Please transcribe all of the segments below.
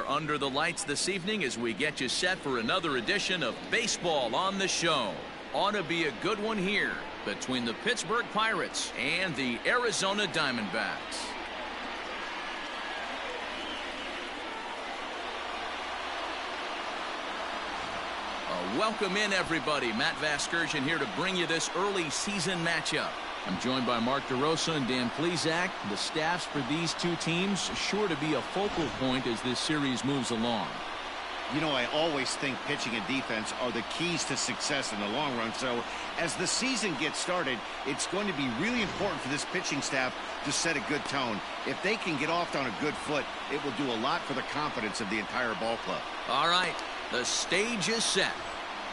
are under the lights this evening as we get you set for another edition of Baseball on the Show. Ought to be a good one here between the Pittsburgh Pirates and the Arizona Diamondbacks. Welcome in, everybody. Matt Vasgersian here to bring you this early season matchup. I'm joined by Mark DeRosa and Dan Plesac. The staffs for these two teams are sure to be a focal point as this series moves along. You know, I always think pitching and defense are the keys to success in the long run. So as the season gets started, it's going to be really important for this pitching staff to set a good tone. If they can get off on a good foot, it will do a lot for the confidence of the entire ball club. All right, the stage is set.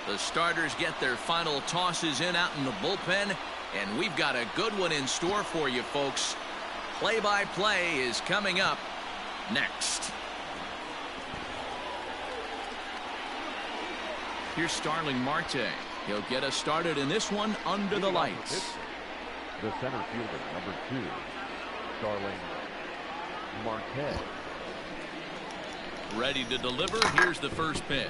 The starters get their final tosses in out in the bullpen, and we've got a good one in store for you, folks. Play-by-play is coming up next. Here's Starling Marte. He'll get us started in this one under the lights. The center fielder, number 2, Starling Marte. Ready to deliver. Here's the first pitch.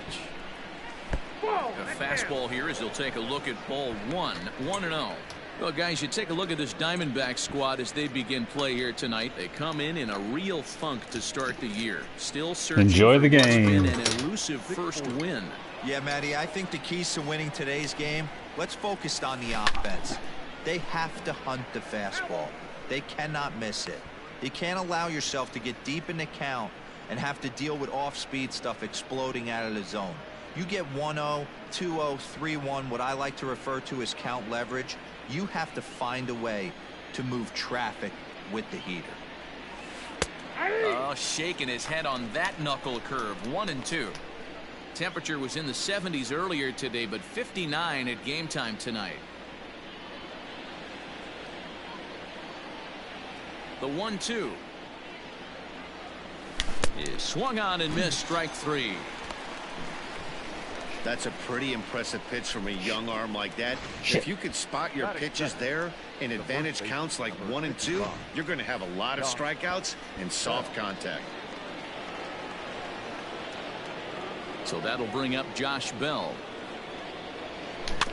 A fastball here as he'll take a look at ball 1, 1-0. Well, guys, you take a look at this Diamondback squad as they begin play here tonight. They come in a real funk to start the year. Still searching Enjoy the for what's game. been an elusive first win. Yeah, Matty, I think the keys to winning today's game, let's focus on the offense. They have to hunt the fastball. They cannot miss it. You can't allow yourself to get deep in the count and have to deal with off-speed stuff exploding out of the zone. You get 1-0, 2-0, 3-1, what I like to refer to as count leverage. You have to find a way to move traffic with the heater. Oh, shaking his head on that knuckle curve. 1-2. Temperature was in the 70s earlier today, but 59 at game time tonight. The 1-2 is swung on and missed. Strike 3. That's a pretty impressive pitch from a young arm like that. If you could spot your pitches there in advantage counts like 1 and 2, you're going to have a lot of strikeouts and soft contact. So that'll bring up Josh Bell.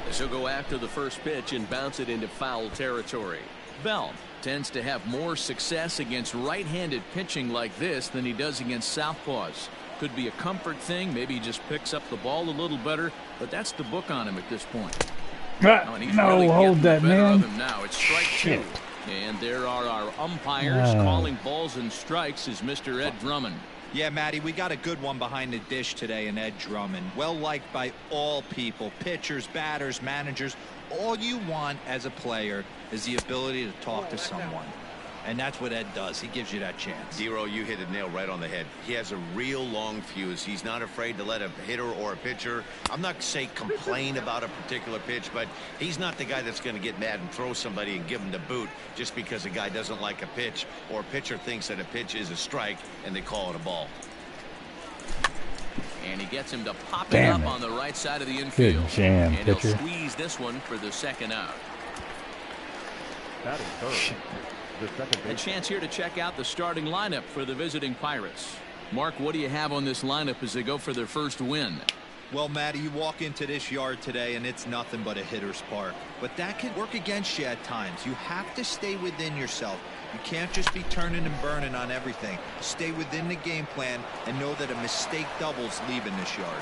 As he'll go after the first pitch and bounce it into foul territory. Bell tends to have more success against right-handed pitching like this than he does against southpaws. Could be a comfort thing. Maybe he just picks up the ball a little better, but that's the book on him at this point. No, hold that, man. Now it's strike 2. And there are our umpires calling balls and strikes is Mr. Ed Drummond. Yeah, Matty, we got a good one behind the dish today in Ed Drummond. Well liked by all people, pitchers, batters, managers. All you want as a player is the ability to talk to someone. And that's what Ed does. He gives you that chance. Zero, you hit the nail right on the head. He has a real long fuse. He's not afraid to let a hitter or a pitcher, I'm not say complain about a particular pitch, but he's not the guy that's going to get mad and throw somebody and give him the boot just because a guy doesn't like a pitch or a pitcher thinks that a pitch is a strike and they call it a ball. And he gets him to pop it up on the right side of the infield. Good jam, and pitcher. He'll squeeze this one for the second out. Batting third. A chance here to check out the starting lineup for the visiting Pirates. Mark, what do you have on this lineup as they go for their first win? Well, Matty, you walk into this yard today and it's nothing but a hitter's park. But that can work against you at times. You have to stay within yourself. You can't just be turning and burning on everything. Stay within the game plan and know that a mistake doubles leaving this yard.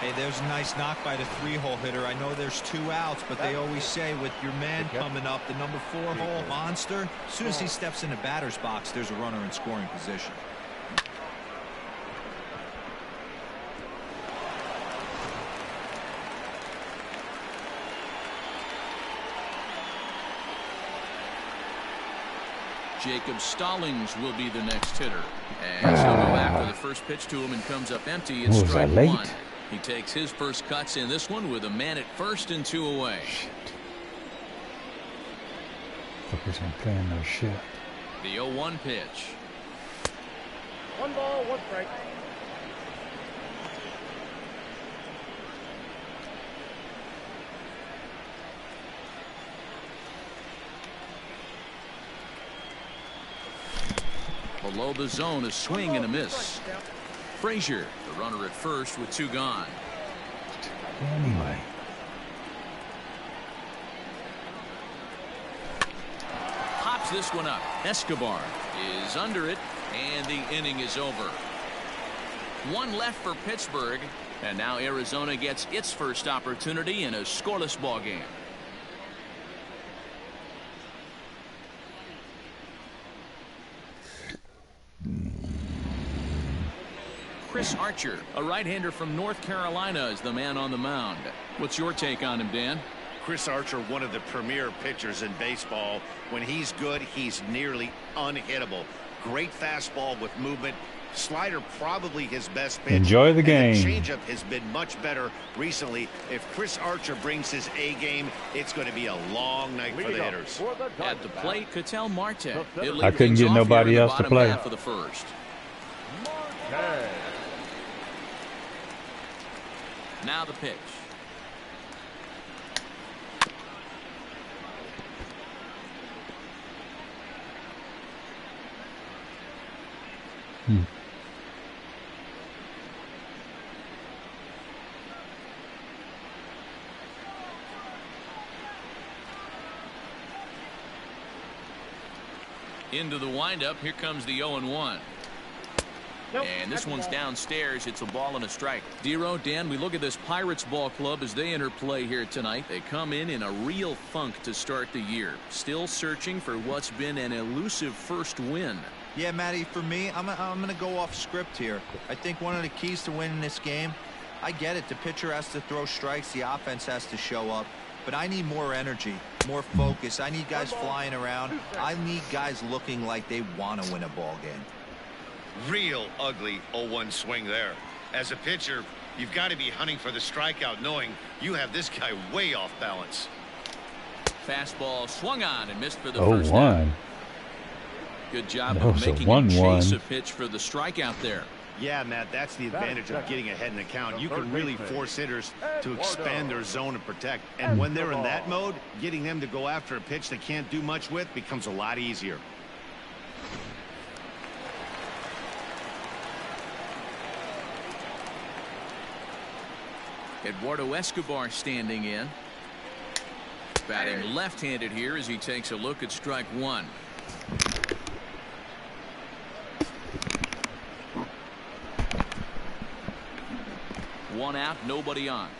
Hey, there's a nice knock by the 3-hole hitter. I know there's 2 outs, but they always say with your man coming up, the number 4-hole monster, as soon as he steps in the batter's box, there's a runner in scoring position. Jacob Stallings will be the next hitter. As he'll go after the first pitch to him and comes up empty. It's strike 1. He takes his first cuts in this one with a man at first and 2 away. Fuckers ain't playing no shit. The 0-1 pitch. 1 ball, 1 strike. The Below the zone, a swing and a miss. Frazier, the runner at first with 2 gone. Anyway. Pops this one up. Escobar is under it, and the inning is over. 1 left for Pittsburgh, and now Arizona gets its first opportunity in a scoreless ball game. Chris Archer, a right-hander from North Carolina, is the man on the mound. What's your take on him, Dan? Chris Archer, one of the premier pitchers in baseball. When he's good, he's nearly unhittable. Great fastball with movement. Slider probably his best pitch. Enjoy the game. And the changeup has been much better recently. If Chris Archer brings his A game, it's going to be a long night for the hitters. At the plate, Ketel Marte. I couldn't get nobody else to play. For the first. Now the pitch. Into the windup. Here comes the 0-1. And this one's downstairs. It's a ball and a strike. Dero, Dan, we look at this Pirates ball club as they enter play here tonight. They come in a real funk to start the year. Still searching for what's been an elusive first win. Yeah, Matty, for me, I'm going to go off script here. I think one of the keys to winning this game, I get it. The pitcher has to throw strikes. The offense has to show up. But I need more energy, more focus. I need guys flying around. I need guys looking like they want to win a ball game. Real ugly 0-1 swing there. As a pitcher, you've got to be hunting for the strikeout, knowing you have this guy way off balance. Fastball swung on and missed for the first out. Good job of making a chase a pitch for the strikeout there. Yeah, Matt, that's the advantage of getting ahead in the count. You can really force hitters to expand their zone and protect. And when they're in that mode, getting them to go after a pitch they can't do much with becomes a lot easier. Eduardo Escobar standing in. Batting left-handed here as he takes a look at strike 1. One out, nobody on.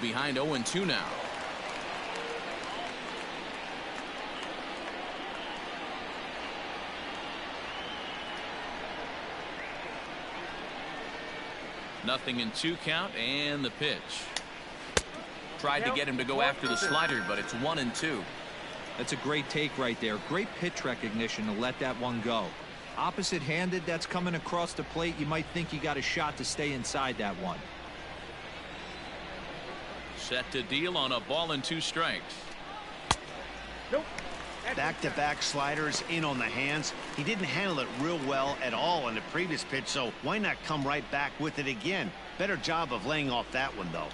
Behind 0-2 now. Nothing in 2 count, and the pitch. Tried to get him to go after the slider, but it's 1-2. That's a great take right there. Great pitch recognition to let that one go. Opposite-handed, that's coming across the plate. You might think you got a shot to stay inside that one. Set to deal on a ball and 2 strikes. Back-to-back sliders in on the hands. He didn't handle it real well at all on the previous pitch, so why not come right back with it again? Better job of laying off that one, though.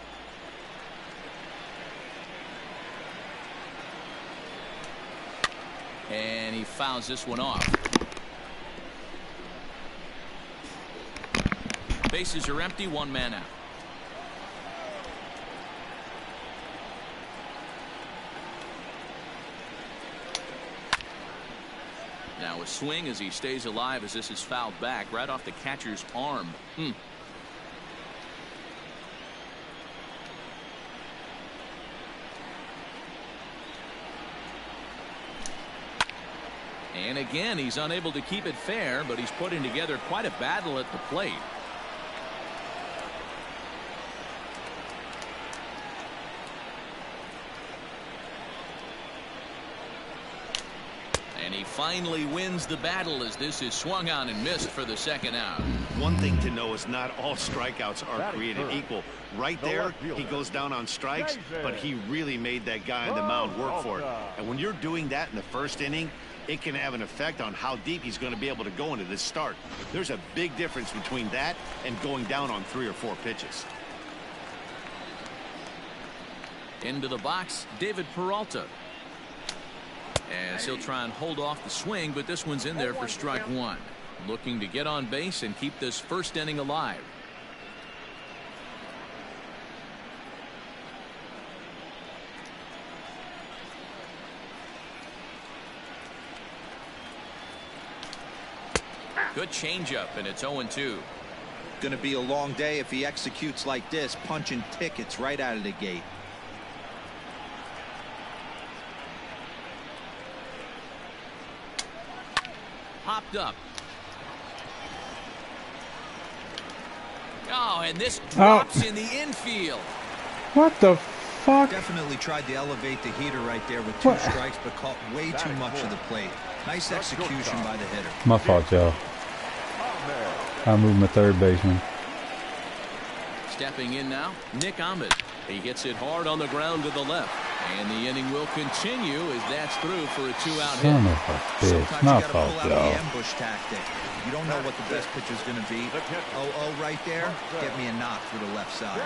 And he fouls this one off. Bases are empty, 1 man out. Now a swing as he stays alive as this is fouled back right off the catcher's arm. And again, he's unable to keep it fair, but he's putting together quite a battle at the plate. And he finally wins the battle as this is swung on and missed for the 2nd out. One thing to know is not all strikeouts are created equal. Right there, he goes down on strikes, but he really made that guy on the mound work for it. And when you're doing that in the 1st inning, it can have an effect on how deep he's going to be able to go into this start. There's a big difference between that and going down on 3 or 4 pitches. Into the box, David Peralta. As he'll try and hold off the swing, but this one's in there for strike one. Looking to get on base and keep this first inning alive. Good changeup, and it's 0-2. Going to be a long day if he executes like this, punching tickets right out of the gate. Popped up. Oh, and this drops in the infield. What the fuck? Definitely tried to elevate the heater right there with two strikes, but caught way too much of the plate. Nice execution by the hitter. My fault, y'all. I moved my third baseman. Stepping in now, Nick Ahmed. He hits it hard on the ground to the left. And the inning will continue as that's through for a two-out hit. Son of a bitch. Sometimes My you gotta fault, pull out y'all. the ambush tactic. You don't know what the best pitch is going to be. Oh, right there. Get me a knock for the left side.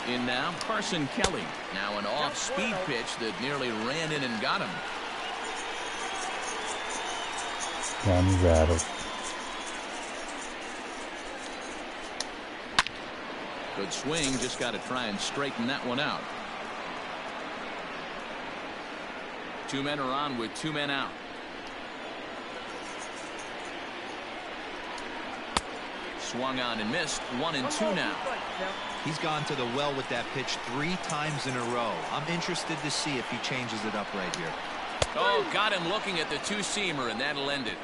In now, Carson Kelly. Now an off-speed pitch that nearly ran in and got him. Got me rattled. Good swing, just got to try and straighten that one out. Two men are on with two men out. Swung on and missed. 1-2 now. He's gone to the well with that pitch 3 times in a row. I'm interested to see if he changes it up right here. Oh, got him looking at the two-seamer, and that'll end it.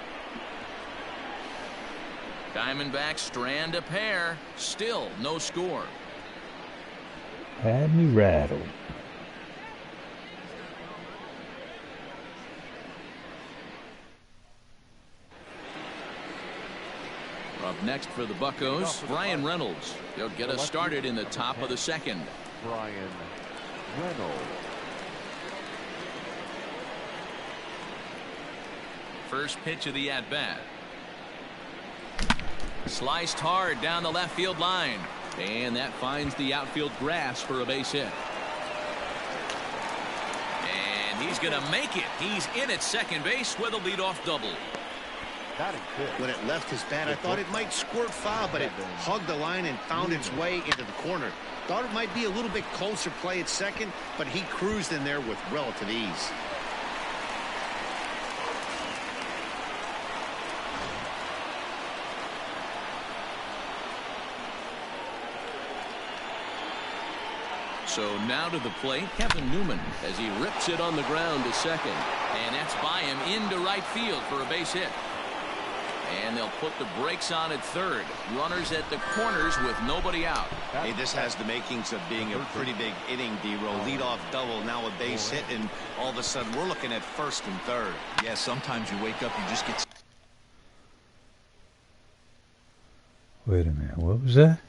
Diamondbacks strand a pair. Still no score. Had me rattled. Up next for the Buccos, Brian Reynolds. He'll get us started in the top of the second. Brian Reynolds. First pitch of the at-bat. Sliced hard down the left field line. And that finds the outfield grass for a base hit. And he's going to make it. He's in at second base with a leadoff double. When it left his bat, I thought it might squirt foul, but it hugged the line and found its way into the corner. Thought it might be a little bit closer play at second, but he cruised in there with relative ease. So now to the plate, Kevin Newman, as he rips it on the ground to second. And that's by him into right field for a base hit. And they'll put the brakes on at third. Runners at the corners with nobody out. Hey, this has the makings of being a pretty big inning, D-Roll. Leadoff double, now a base hit, and all of a sudden we're looking at first and third. Yeah, sometimes you wake up, you just get... Wait a minute, what was that?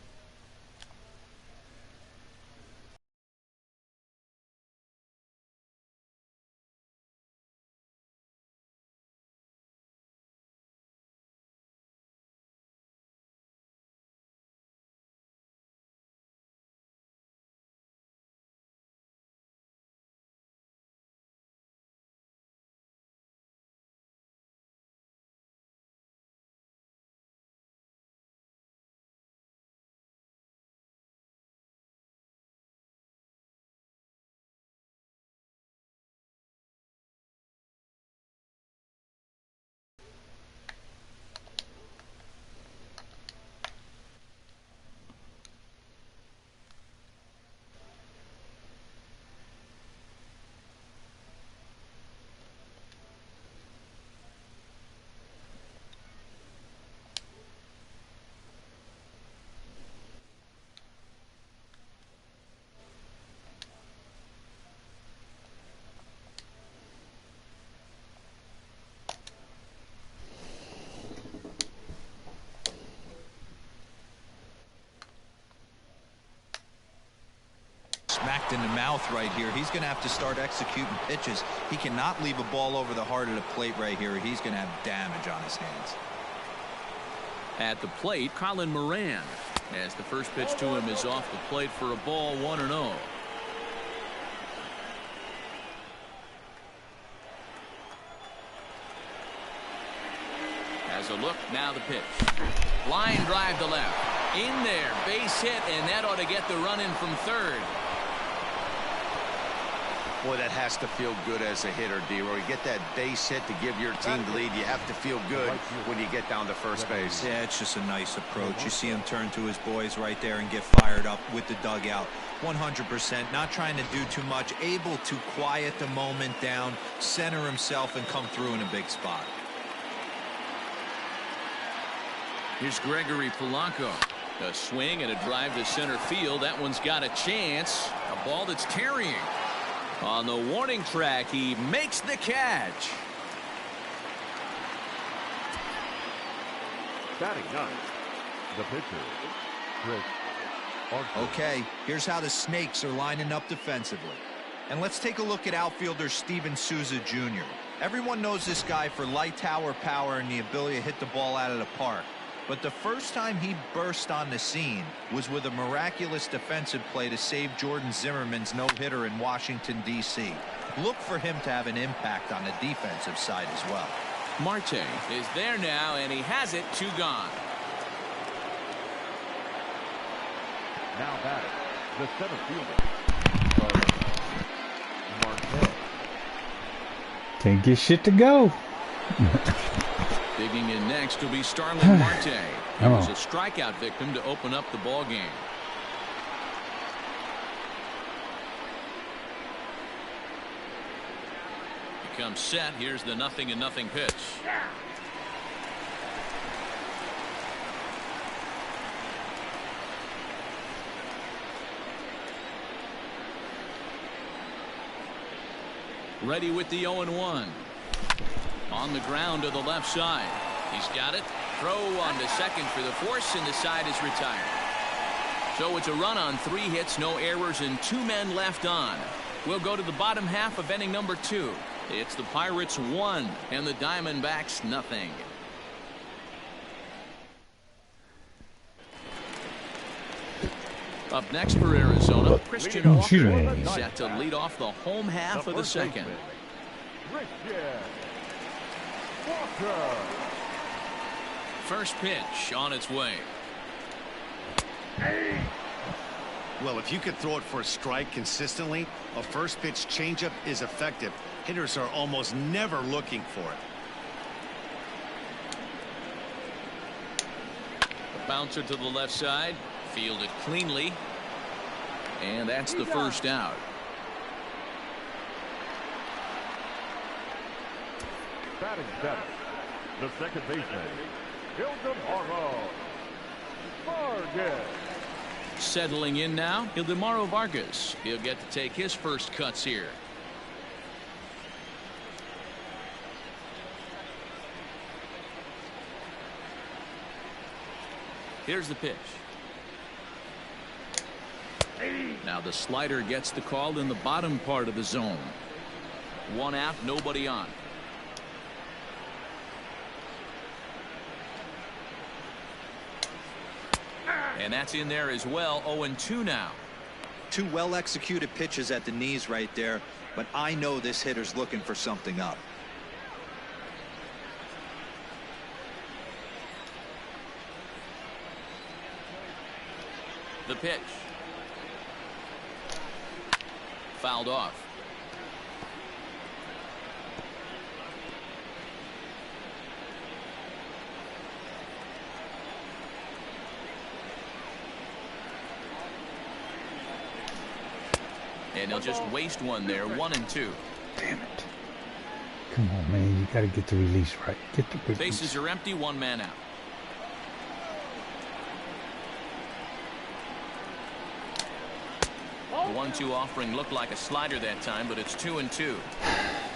Smacked in the mouth right here. He's going to have to start executing pitches. He cannot leave a ball over the heart of the plate right here. He's going to have damage on his hands. At the plate, Colin Moran. As the first pitch to him is off the plate for a ball, 1-0. As a look, now the pitch. Line drive to left. In there, base hit, and that ought to get the run in from third. Boy, that has to feel good as a hitter, D-Roy. You get that base hit to give your team the lead. You have to feel good when you get down to first base. Yeah, it's just a nice approach. You see him turn to his boys right there and get fired up with the dugout. 100%, not trying to do too much, able to quiet the moment down, center himself, and come through in a big spot. Here's Gregory Polanco. A swing and a drive to center field. That one's got a chance. A ball that's tarrying. On the warning track, he makes the catch. Batting ninth, the pitcher, Chris Archer. Okay, here's how the Snakes are lining up defensively. And let's take a look at outfielder Steven Souza Jr. Everyone knows this guy for light tower power and the ability to hit the ball out of the park. But the first time he burst on the scene was with a miraculous defensive play to save Jordan Zimmerman's no-hitter in Washington, D.C. Look for him to have an impact on the defensive side as well. Marte is there now, and he has it. 2 gone. Now batting, the center fielder, Marte. Can't get shit to go. Digging in next will be Starling Marte. He was a strikeout victim to open up the ball game. He comes set. Here's the 0-0 pitch. Ready with the 0-1. On the ground to the left side. He's got it. Throw on to second for the force, and the side is retired. So it's a run on 3 hits, no errors, and 2 men left on. We'll go to the bottom half of inning number 2. It's the Pirates 1 and the Diamondbacks nothing. Up next for Arizona, Christian Walker set to lead off the home half of the second. First pitch on its way. Well, if you could throw it for a strike consistently, a first pitch changeup is effective. Hitters are almost never looking for it. A bouncer to the left side, fielded cleanly, and that's the first out. Batting seventh, the second baseman, Ildemaro Vargas. Settling in now, Ildemaro Vargas. He'll get to take his first cuts here. Here's the pitch. Now the slider gets the call in the bottom part of the zone. 1 out, nobody on. And that's in there as well. 0-2 now. 2 well-executed pitches at the knees right there, but I know this hitter's looking for something up. The pitch. Fouled off. And they'll just waste one there. 1-2. Damn it. Come on, man. You got to get the release right. Get the release. Bases are empty. 1 man out. The 1-2 offering looked like a slider that time, but it's 2-2.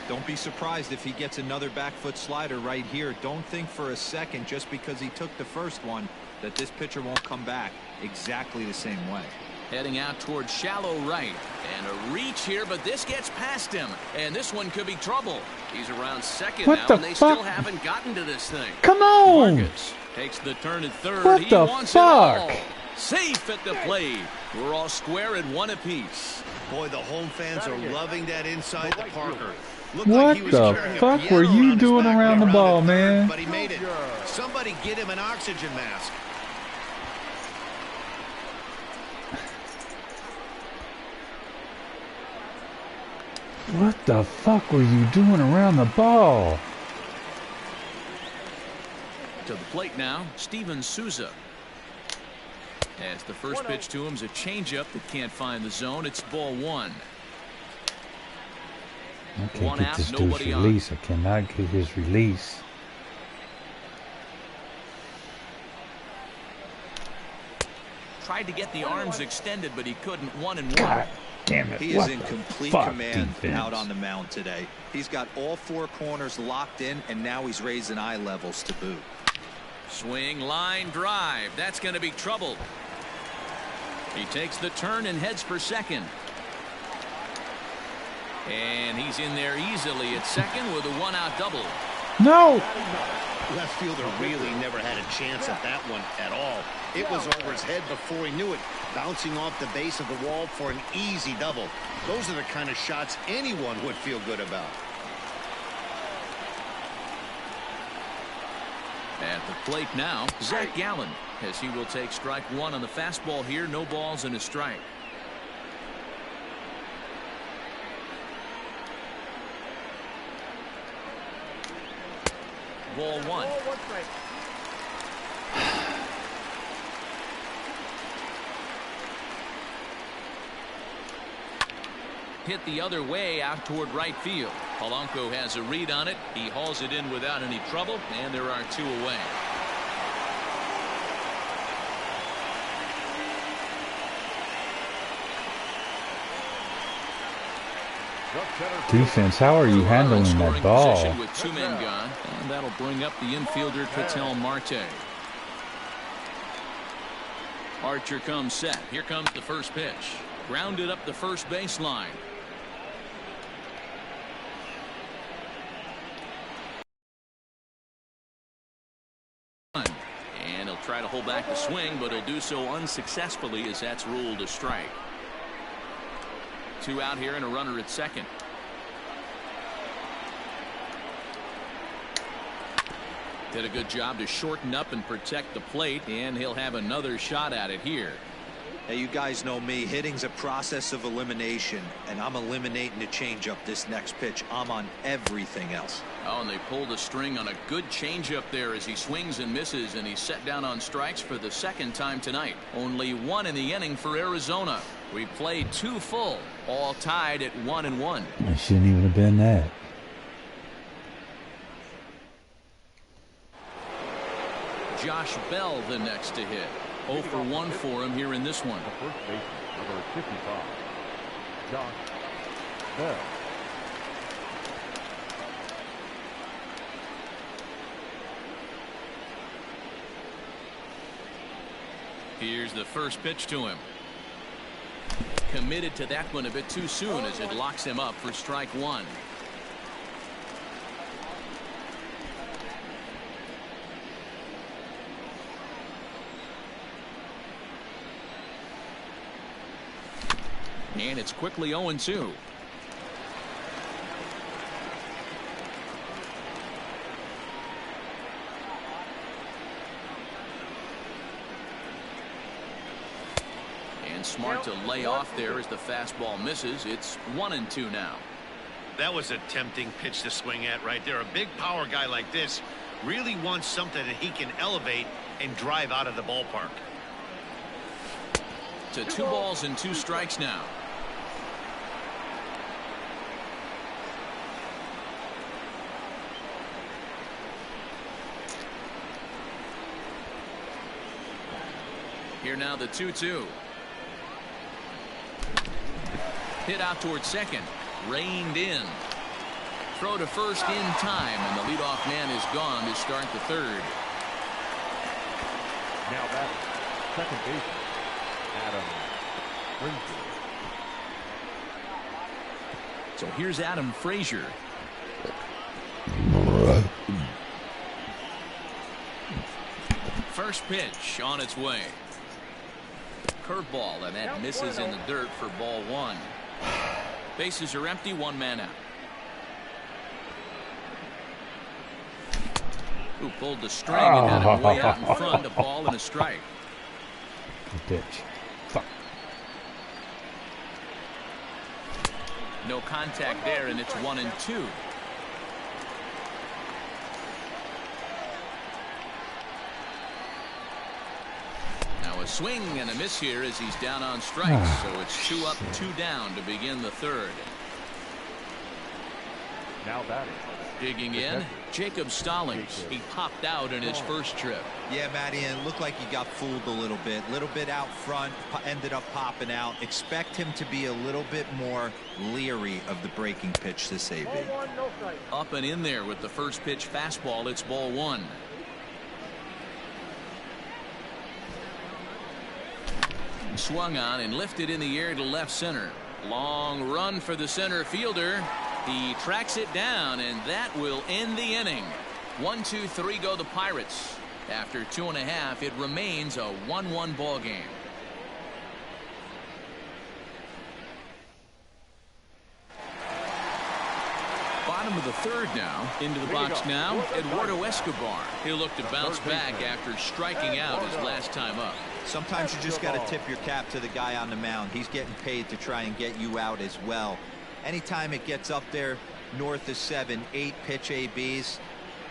Don't be surprised if he gets another back foot slider right here. Don't think for a second, just because he took the first one, that this pitcher won't come back exactly the same way. Heading out towards shallow right, and a reach here, but this gets past him, and this one could be trouble. He's around second now, and they still haven't gotten to this thing. Come on! Vargas takes the turn at third. What He the wants fuck? it all. Safe at the plate. We're all square at one apiece. Boy, the home fans are loving that inside the Parker. Looked What like he was the carrying a fuck piano were you around his doing back around when the he ball, rounded third, man? But he made it. Somebody get him an oxygen mask. What the fuck were you doing around the ball? To the plate now, Steven Souza. As the first pitch to him is a changeup that can't find the zone. It's ball one. I can't One get out, this dude's nobody on. release. I cannot get his release. Tried to get the arms extended, but he couldn't. 1-1. God damn it. He is What in the complete fuck command defense? out on the mound today. He's got all four corners locked in, and now he's raising eye levels to boot. Swing, line, drive. That's going to be trouble. He takes the turn and heads for second. And he's in there easily at second with a one-out double. No! Left fielder really never had a chance at that one at all. It was over his head before he knew it, bouncing off the base of the wall for an easy double. Those are the kind of shots anyone would feel good about. At the plate now, Zach Gallen, as he will take strike one on the fastball here. No balls and a strike. Ball one. Hit the other way out toward right field. Polanco has a read on it. He hauls it in without any trouble, and there are two away. Defense, how are you handling that ball? With two men gone, and that'll bring up the infielder Ketel Marte. Archer comes set. Here comes the first pitch. Grounded up the first baseline. And he'll try to hold back the swing, but he'll do so unsuccessfully as that's ruled a strike. Two out here and a runner at second. Did a good job to shorten up and protect the plate, and he'll have another shot at it here. Hey, you guys know me. Hitting's a process of elimination, and I'm eliminating the changeup this next pitch. I'm on everything else. Oh, and they pulled a string on a good changeup there as he swings and misses, and he's set down on strikes for the second time tonight. Only one in the inning for Arizona. We played two full, all tied at 1-1. It shouldn't even have been that. Josh Bell the next to hit. 0 for 1 for him here in this one. The first baseman, number 55, Josh Bell. Here's the first pitch to him. Committed to that one a bit too soon as it locks him up for strike one. And it's quickly 0-2. And smart to lay off there as the fastball misses. It's 1-2 now. That was a tempting pitch to swing at right there. A big power guy like this really wants something that he can elevate and drive out of the ballpark. To 2 balls and 2 strikes now. Here now the 2-2. Hit out towards second. Reined in. Throw to first in time, and the leadoff man is gone to start the third. Now that's second baseman, Adam Frazier. So here's Adam Frazier. First pitch on its way. curveball, and that misses in the dirt for ball one. Bases are empty, one man out. Who pulled the string and had him way out in front, a ball and a strike. Bitch. Fuck. No contact there, and it's 1-2. Now a swing and a miss here as he's down on strikes. So it's 2 up, 2 down to begin the third. Now batting. Digging in, Jacob Stallings. He popped out in his first trip. Yeah, Matty, and it looked like he got fooled a little bit out front, ended up popping out. Expect him to be a little bit more leery of the breaking pitch this AB. Up and in there with the first pitch fastball. It's ball one. Swung on and lifted in the air to left center. Long run for the center fielder. He tracks it down, and that will end the inning. 1-2-3 go the Pirates. After 2.5, it remains a 1-1 ball game. Bottom of the third now. Into the box now, Eduardo Escobar. He'll look to bounce back after striking out his last time up. Sometimes you just got to tip your cap to the guy on the mound. He's getting paid to try and get you out as well. Anytime it gets up there north of 7, 8 pitch ABs,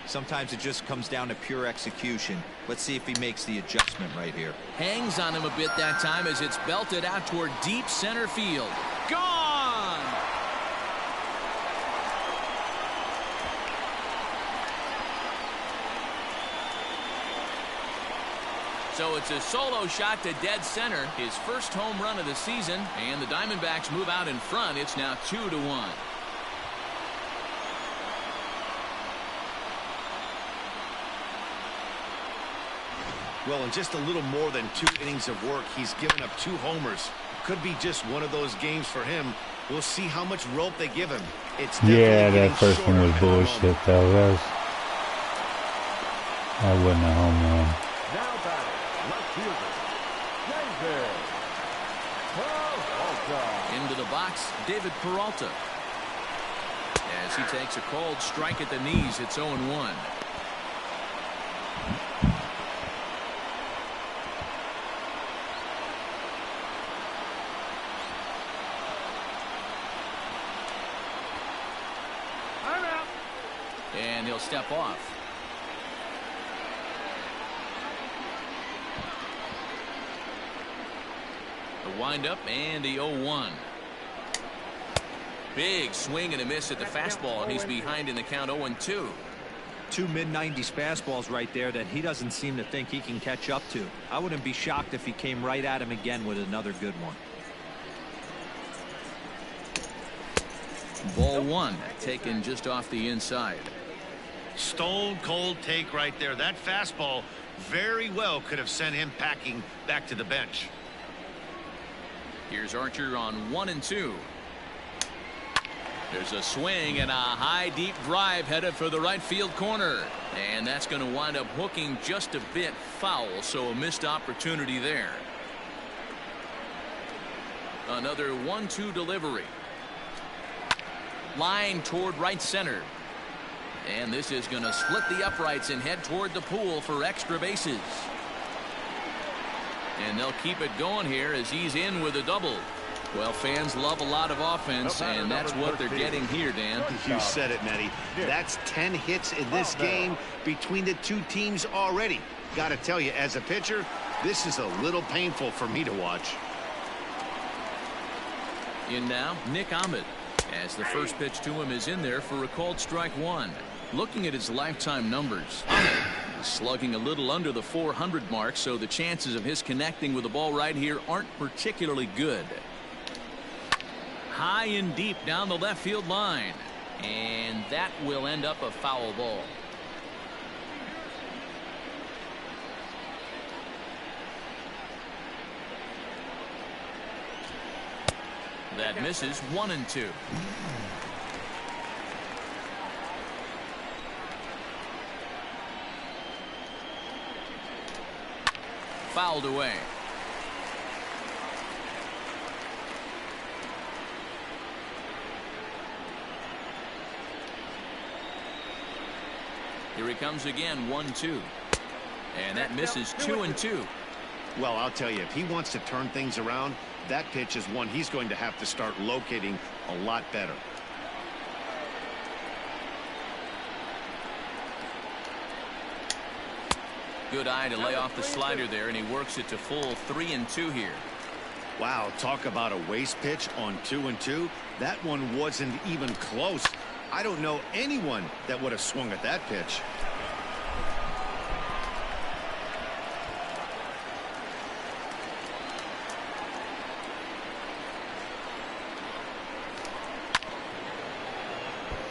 sometimes it just comes down to pure execution. Let's see if he makes the adjustment right here. Hangs on him a bit that time as it's belted out toward deep center field. Gone! So it's a solo shot to dead center, his first home run of the season, and the Diamondbacks move out in front. It's now 2-1. Well, in just a little more than 2 innings of work, he's given up 2 homers. Could be just one of those games for him. We'll see how much rope they give him. It's yeah, that first one was bullshit, though. That wasn't a home run. Now batting, left fielder, David Peralta. Into the box, David Peralta. As he takes a cold strike at the knees, it's 0-1. And he'll step off. The windup and the 0-1. Big swing and a miss at the fastball, and he's behind in the count 0-2. 2 mid-90s fastballs right there that he doesn't seem to think he can catch up to. I wouldn't be shocked if he came right at him again with another good one. Ball one, taken just off the inside. Stone cold take right there. That fastball very well could have sent him packing back to the bench. Here's Archer on 1-2. There's a swing and a high deep drive headed for the right field corner, and that's going to wind up hooking just a bit foul, so a missed opportunity there. Another 1-2 delivery. Line toward right center. And this is going to split the uprights and head toward the pool for extra bases. And they'll keep it going here as he's in with a double. Well, fans love a lot of offense, and that's what they're getting here, Dan. You said it, Matty. That's 10 hits in this game between the 2 teams already. Got to tell you, as a pitcher, this is a little painful for me to watch. In now, Nick Ahmed, as the first pitch to him is in there for a called strike one. Looking at his lifetime numbers, Ahmed is slugging a little under the 400 mark, so the chances of his connecting with the ball right here aren't particularly good. High and deep down the left field line, and that will end up a foul ball. That misses 1-2. Fouled away. Here he comes again, 1-2. And that misses 2-2. Well, I'll tell you, if he wants to turn things around, that pitch is one he's going to have to start locating a lot better. Good eye to lay off the slider there, and he works it to full 3-2 here. Wow, talk about a waste pitch on 2-2. That one wasn't even close. I don't know anyone that would have swung at that pitch.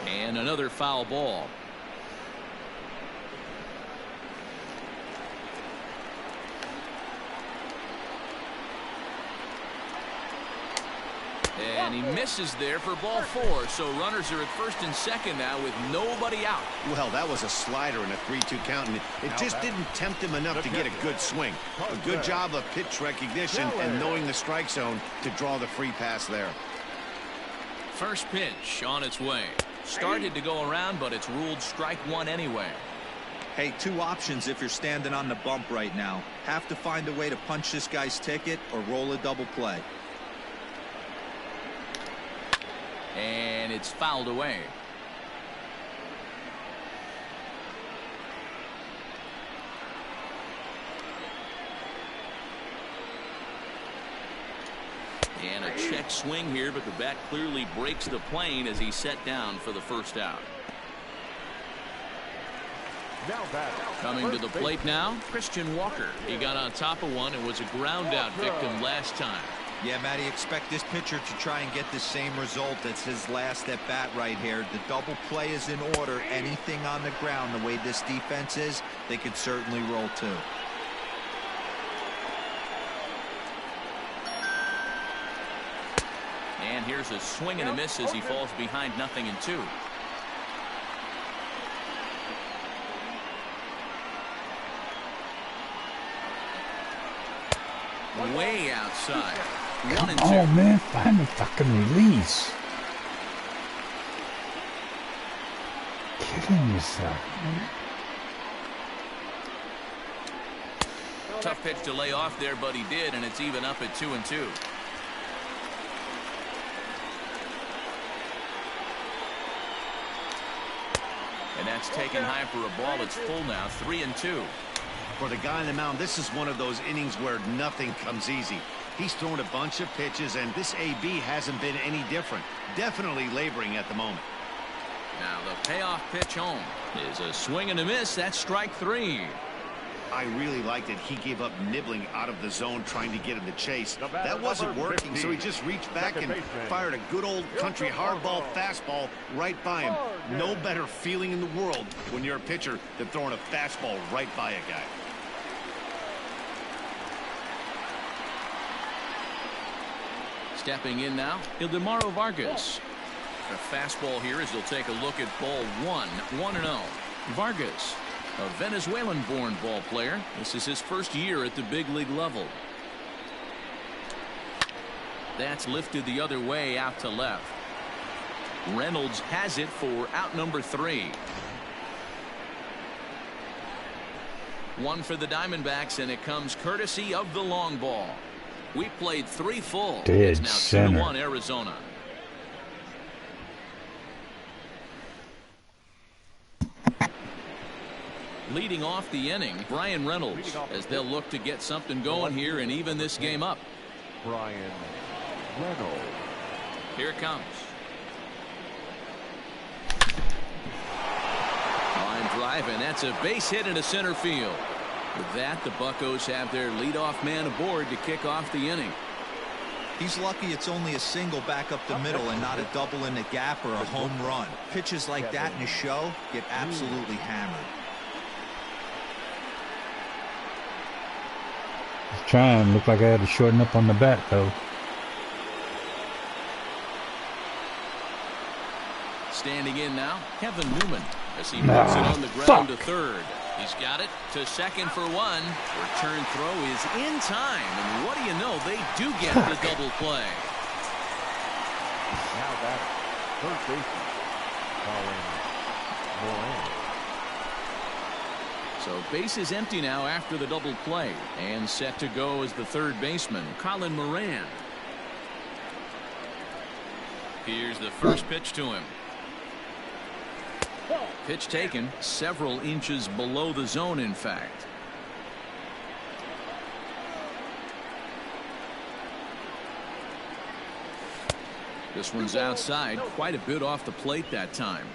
And another foul ball. And he misses there for ball 4. So runners are at first and second now with nobody out. Well, that was a slider in a 3-2 count, and it just didn't tempt him enough to get a good swing. A good job of pitch recognition and knowing the strike zone to draw the free pass there. First pitch on its way. Started to go around, but it's ruled strike 1 anyway. Hey, 2 options if you're standing on the bump right now. Have to find a way to punch this guy's ticket or roll a double play. And it's fouled away. And a check swing here, but the bat clearly breaks the plane as he's set down for the first out. Coming to the plate now, Christian Walker. He got on top of one and was a ground out victim last time. Yeah, Matty, expect this pitcher to try and get the same result. That's his last at bat right here. The double play is in order. Anything on the ground, the way this defense is, they could certainly roll too. And here's a swing and a miss as he falls behind 0-2. Way outside. 1-2. Oh man, find the fucking release. Kidding yourself, man. Tough pitch to lay off there, but he did, and it's even up at 2-2. And that's taken high for a ball. It's full now, 3-2. For the guy on the mound, this is one of those innings where nothing comes easy. He's thrown a bunch of pitches, and this AB hasn't been any different. Definitely laboring at the moment. Now the payoff pitch home is a swing and a miss. That's strike 3. I really liked it. He gave up nibbling out of the zone trying to get him to chase. That wasn't working, so he just reached back and fired a good old country hardball fastball right by him. No better feeling in the world when you're a pitcher than throwing a fastball right by a guy. Stepping in now, Ildemaro Vargas. A fastball here as he'll take a look at ball 1, 1-0. Vargas, a Venezuelan-born ball player. This is his first year at the big league level. That's lifted the other way out to left. Reynolds has it for out number 3. One for the Diamondbacks, and it comes courtesy of the long ball. We played 3 full. Dead it's now 2-1 center. Arizona. Leading off the inning, Brian Reynolds, as they'll look to get something going here and even this game up. Brian Reynolds. Here it comes. Line drive, and that's a base hit into center field. With that, the Buccos have their leadoff man aboard to kick off the inning. He's lucky it's only a single back up the middle and not a double in the gap or a home run. Pitches like that in a show get absolutely hammered. Trying, looked like I had to shorten up on the bat though. Standing in now, Kevin Newman, as he moves it on the ground to third. He's got it to second for 1. Return throw is in time, and what do you know, they do get the double play. Now back third baseman, Colin Moran. So base is empty now after the double play, and set to go is the third baseman, Colin Moran. Here's the first pitch to him. Pitch taken several inches below the zone, in fact. This one's outside, quite a bit off the plate that time.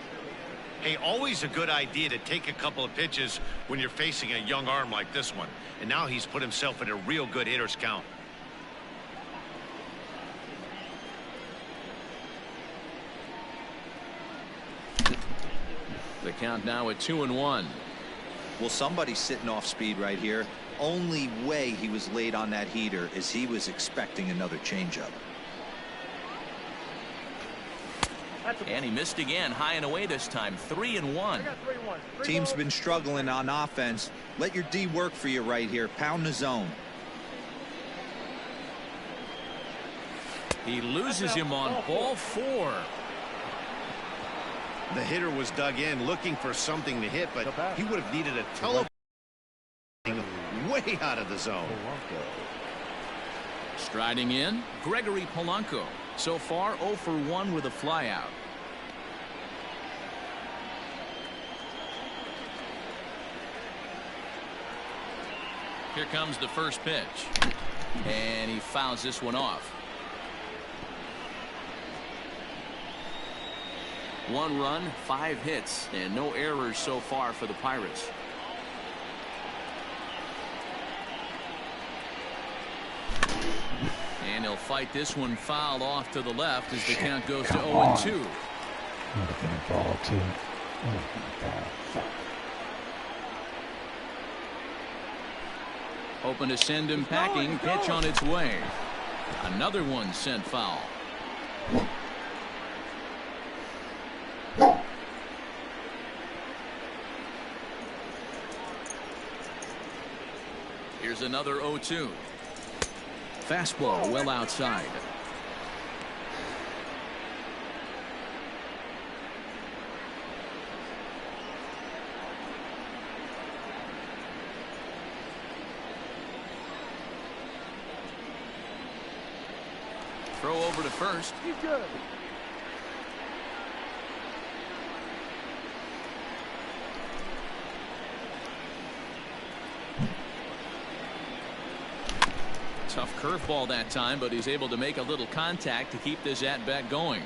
Hey, always a good idea to take a couple of pitches when you're facing a young arm like this one. And now he's put himself in a real good hitter's count. The count now at 2-1. Well, somebody's sitting off speed right here. Only way he was late on that heater is he was expecting another changeup. And he missed again, high and away this time. 3-1. Team's been struggling on offense. Let your D work for you right here. Pound the zone. He loses him on ball 4. The hitter was dug in looking for something to hit, but he would have needed a telephone way out of the zone. Striding in, Gregory Polanco. So far 0 for 1 with a flyout. Here comes the first pitch. And he fouls this one off. 1 run, 5 hits, and no errors so far for the Pirates. And he'll fight this one foul off to the left as the count goes to 0-2. I'm looking at ball, too. I'm looking at ball. Open to send him packing. Pitch on its way. Another one sent foul. Here's another 0-2. Fastball well outside. Throw over to first. He's good. Tough curveball that time, but he's able to make a little contact to keep this at-bat going.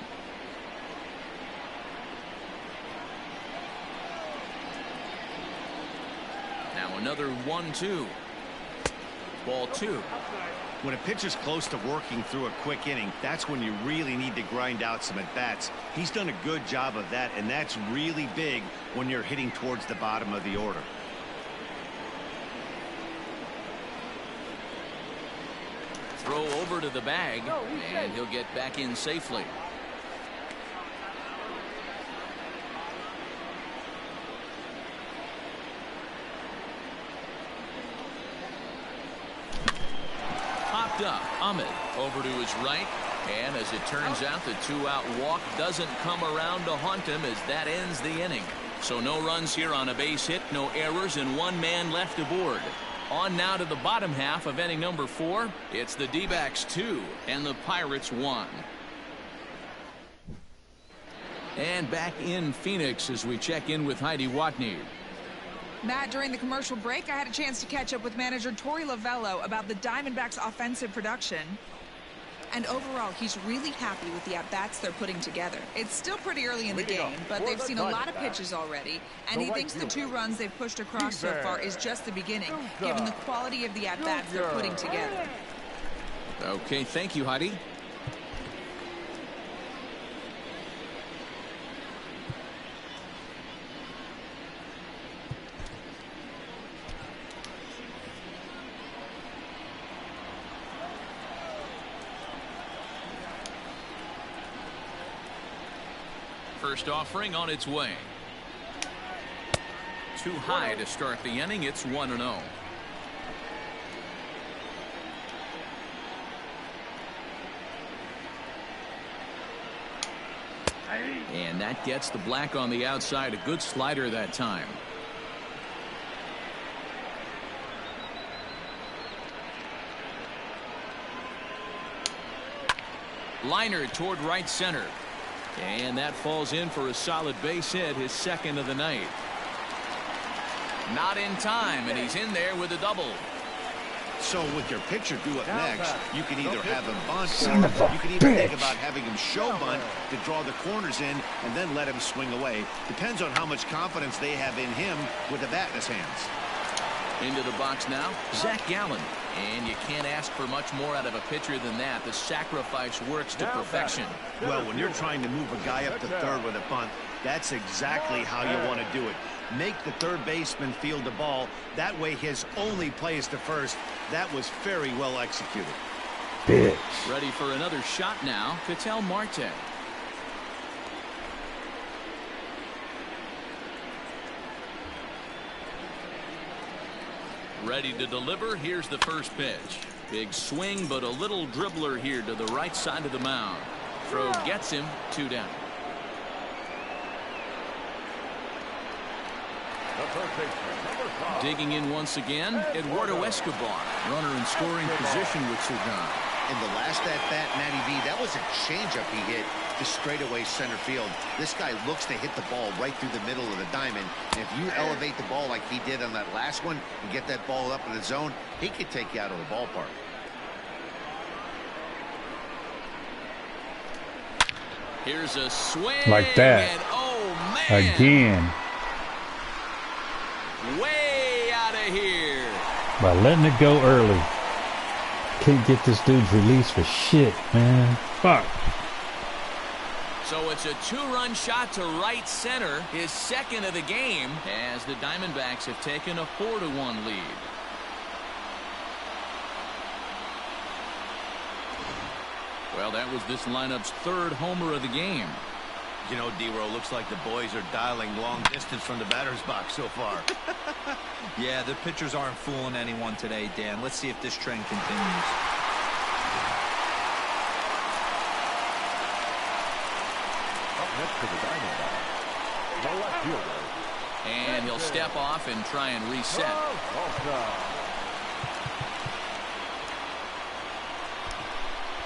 Now another 1-2. Ball 2. When a pitcher's close to working through a quick inning, that's when you really need to grind out some at-bats. He's done a good job of that, and that's really big when you're hitting towards the bottom of the order. Throw over to the bag, and he'll get back in safely. Popped up. Ahmed over to his right. And as it turns out, the 2-out walk doesn't come around to haunt him as that ends the inning. So no runs here on a base hit, no errors, and 1 man left aboard. On now to the bottom half of inning number 4. It's the D-backs 2 and the Pirates 1. And back in Phoenix as we check in with Heidi Watney. Matt, during the commercial break, I had a chance to catch up with manager Torey Lovello about the Diamondbacks' offensive production. And overall, he's really happy with the at-bats they're putting together. It's still pretty early in the game, but they've seen a lot of pitches already, and he thinks the 2 runs they've pushed across so far is just the beginning, given the quality of the at-bats they're putting together. Okay, thank you, Heidi. First offering on its way. Too high to start the inning. It's 1-0. And that gets the black on the outside. A good slider that time. Liner toward right center. And that falls in for a solid base hit, his second of the night. Not in time, and he's in there with a double. So with your pitcher due up next, you can either have him bunt, Son of a or you can even think bitch. about having him show bunt to draw the corners in and then let him swing away. Depends on how much confidence they have in him with the bat in his hands. Into the box now, Zach Gallen. And you can't ask for much more out of a pitcher than that. The sacrifice works to perfection. Well, when you're trying to move a guy up to third with a bunt, that's exactly how you want to do it. Make the third baseman field the ball. That way his only play is to first. That was very well executed. Bitch. Ready for another shot now, Ketel Marte. Ready to deliver. Here's the first pitch. Big swing, but a little dribbler here to the right side of the mound. Throw gets him, 2 down. Digging in once again, Eduardo Escobar. Runner in scoring position with Sugan. In the last at-bat, Matty V, that was a changeup he hit to straightaway center field. This guy looks to hit the ball right through the middle of the diamond. And if you elevate the ball like he did on that last one and get that ball up in the zone, he could take you out of the ballpark. Here's a swing. Like that. And oh, man. Again. Way out of here. By letting it go early. Can't get this dude's release for shit, man. Fuck. So it's a 2-run shot to right center, his second of the game, as the Diamondbacks have taken a 4-1 lead. Well, that was this lineup's third homer of the game. You know, D-Row, looks like the boys are dialing long distance from the batter's box so far. Yeah, the pitchers aren't fooling anyone today, Dan. Let's see if this trend continues. Up next to the Diamondbacks, the left fielder. And he'll step off and try and reset.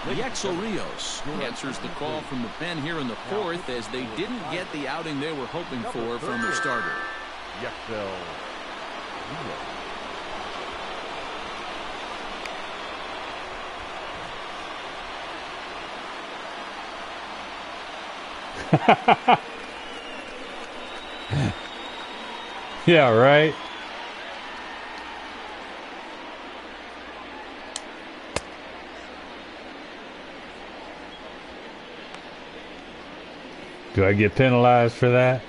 Yexel Rios answers the call from the pen here in the fourth as they didn't get the outing they were hoping for from their starter. Yexel Rios. Yeah, right. Do I get penalized for that?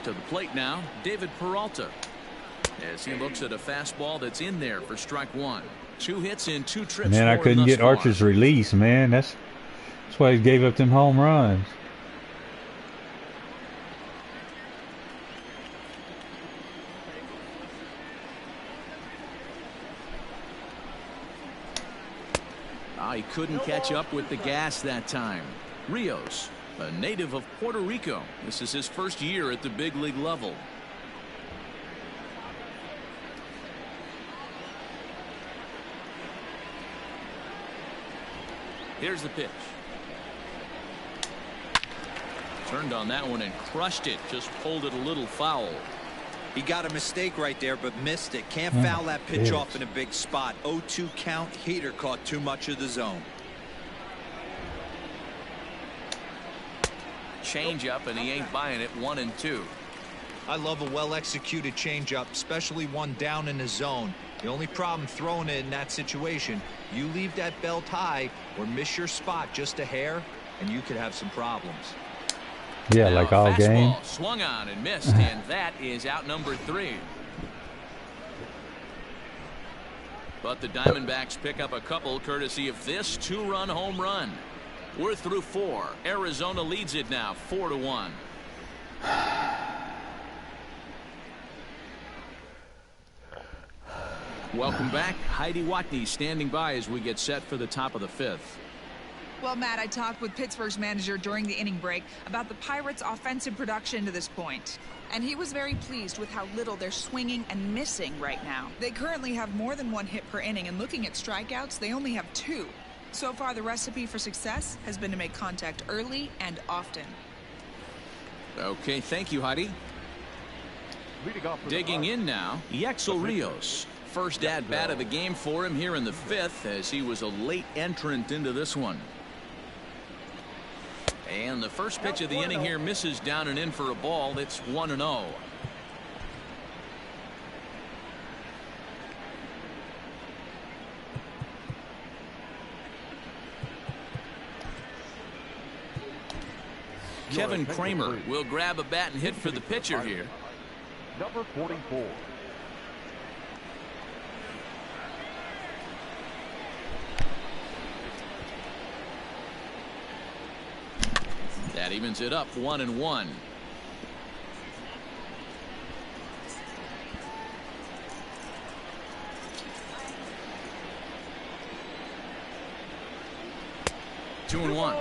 To the plate now, David Peralta, as he looks at a fastball that's in there for strike 1. 2 hits in 2 trips. Man, I couldn't get Archer's release, man. That's why he gave up them home runs. He couldn't catch up with the gas that time. Rios, a native of Puerto Rico. This is his first year at the big league level. Here's the pitch. Turned on that one and crushed it. Just pulled it a little foul. He got a mistake right there, but missed it. Can't foul that pitch off in a big spot. 0-2 count. Heater caught too much of the zone. Changeup, and he ain't buying it. 1-2. I love a well-executed changeup, especially one down in the zone. The only problem throwing it in that situation, you leave that belt high or miss your spot just a hair, and you could have some problems. Yeah, now like all game. Swung on and missed, and that is out number 3. But the Diamondbacks pick up a couple courtesy of this two-run home run. We're through 4. Arizona leads it now 4-1. Welcome back. Heidi Watney standing by as we get set for the top of the 5th. Well, Matt, I talked with Pittsburgh's manager during the inning break about the Pirates' offensive production to this point. And he was very pleased with how little they're swinging and missing right now. They currently have more than 1 hit per inning, and looking at strikeouts, they only have 2. So far, the recipe for success has been to make contact early and often. Okay, thank you, Heidi. Digging in now, Yexel Rios. First at-bat of the game for him here in the 5th, as he was a late entrant into this one. And the first pitch of the inning here misses down and in for a ball. That's 1-0. Kevin Kramer will grab a bat and hit for the pitcher here. Number 44. That evens it up 1-1. Two and one.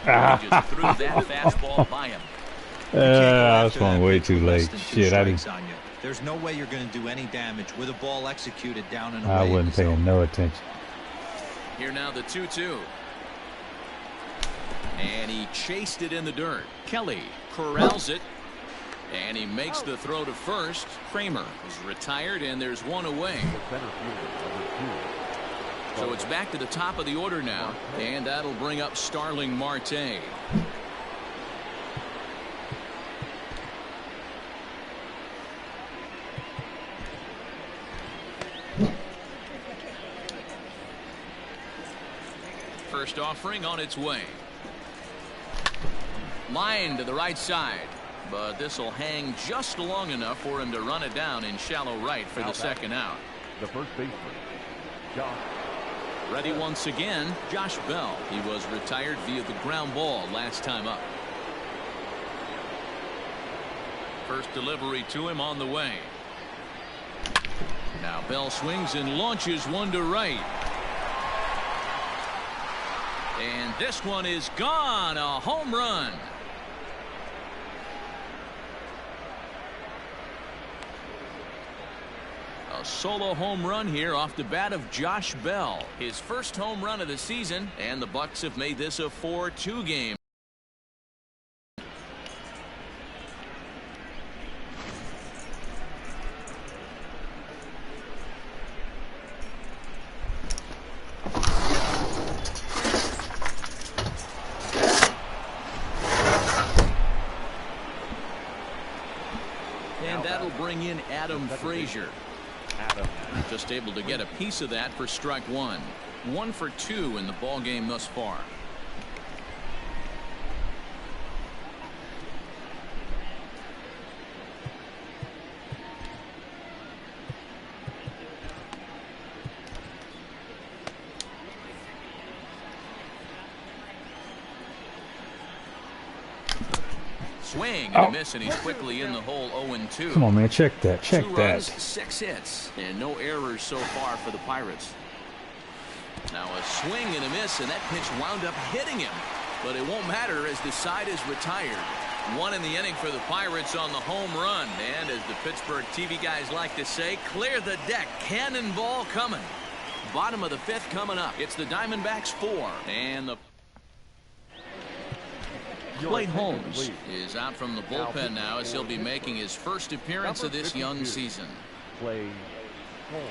He just threw that fastball by him. I was going way too late. Shit, I didn't. There's no way you're going to do any damage with a ball executed down and away. I wasn't paying no attention. Here now the 2-2. And he chased it in the dirt. Kelly corrals it. And he makes the throw to first. Kramer is retired, and there's one away. So it's back to the top of the order now. And that'll bring up Starling Marte. First offering on its way. Line to the right side. But this will hang just long enough for him to run it down in shallow right for the second out. The first baseman, Josh. Ready once again, Josh Bell. He was retired via the ground ball last time up. First delivery to him on the way. Now Bell swings and launches one to right. And this one is gone. A home run. A solo home run here off the bat of Josh Bell. His first home run of the season, and the Bucks have made this a 4-2 game. And that'll bring in Adam Frazier. Just able to get a piece of that for strike one. 1 for 2 in the ball game thus far. Swing and a miss, and he's quickly in the hole. 0-2. Come on, man, check that. Check 2 that. runs, 6 hits, and no errors so far for the Pirates. Now a swing and a miss, and that pitch wound up hitting him. But it won't matter as the side is retired. 1 in the inning for the Pirates on the home run. And as the Pittsburgh TV guys like to say, clear the deck. Cannonball coming. Bottom of the 5th coming up. It's the Diamondbacks 4. And the Clay Holmes is out from the bullpen now as he'll be making his first appearance of this young season. Clay Holmes.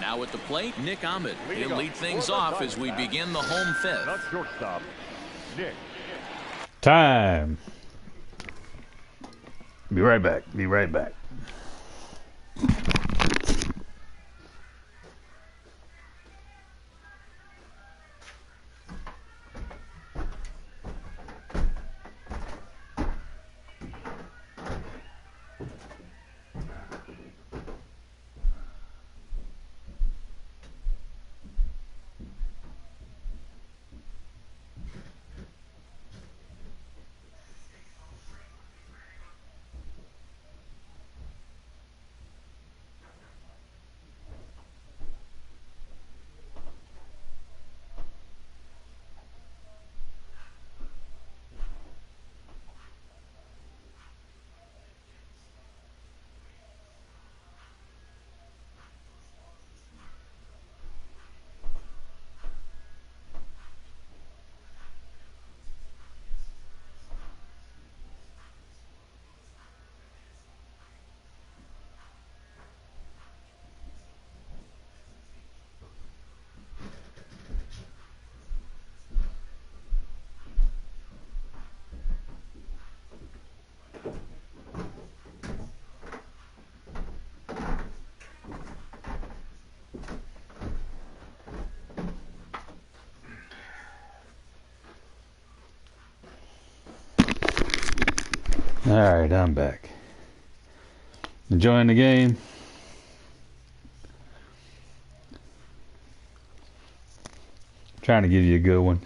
Now at the plate, Nick Ahmed. He'll lead things off as we begin the home fifth. The shortstop, Nick. Time. Be right back. Be right back. All right, I'm back. Enjoying the game? Trying to give you a good one.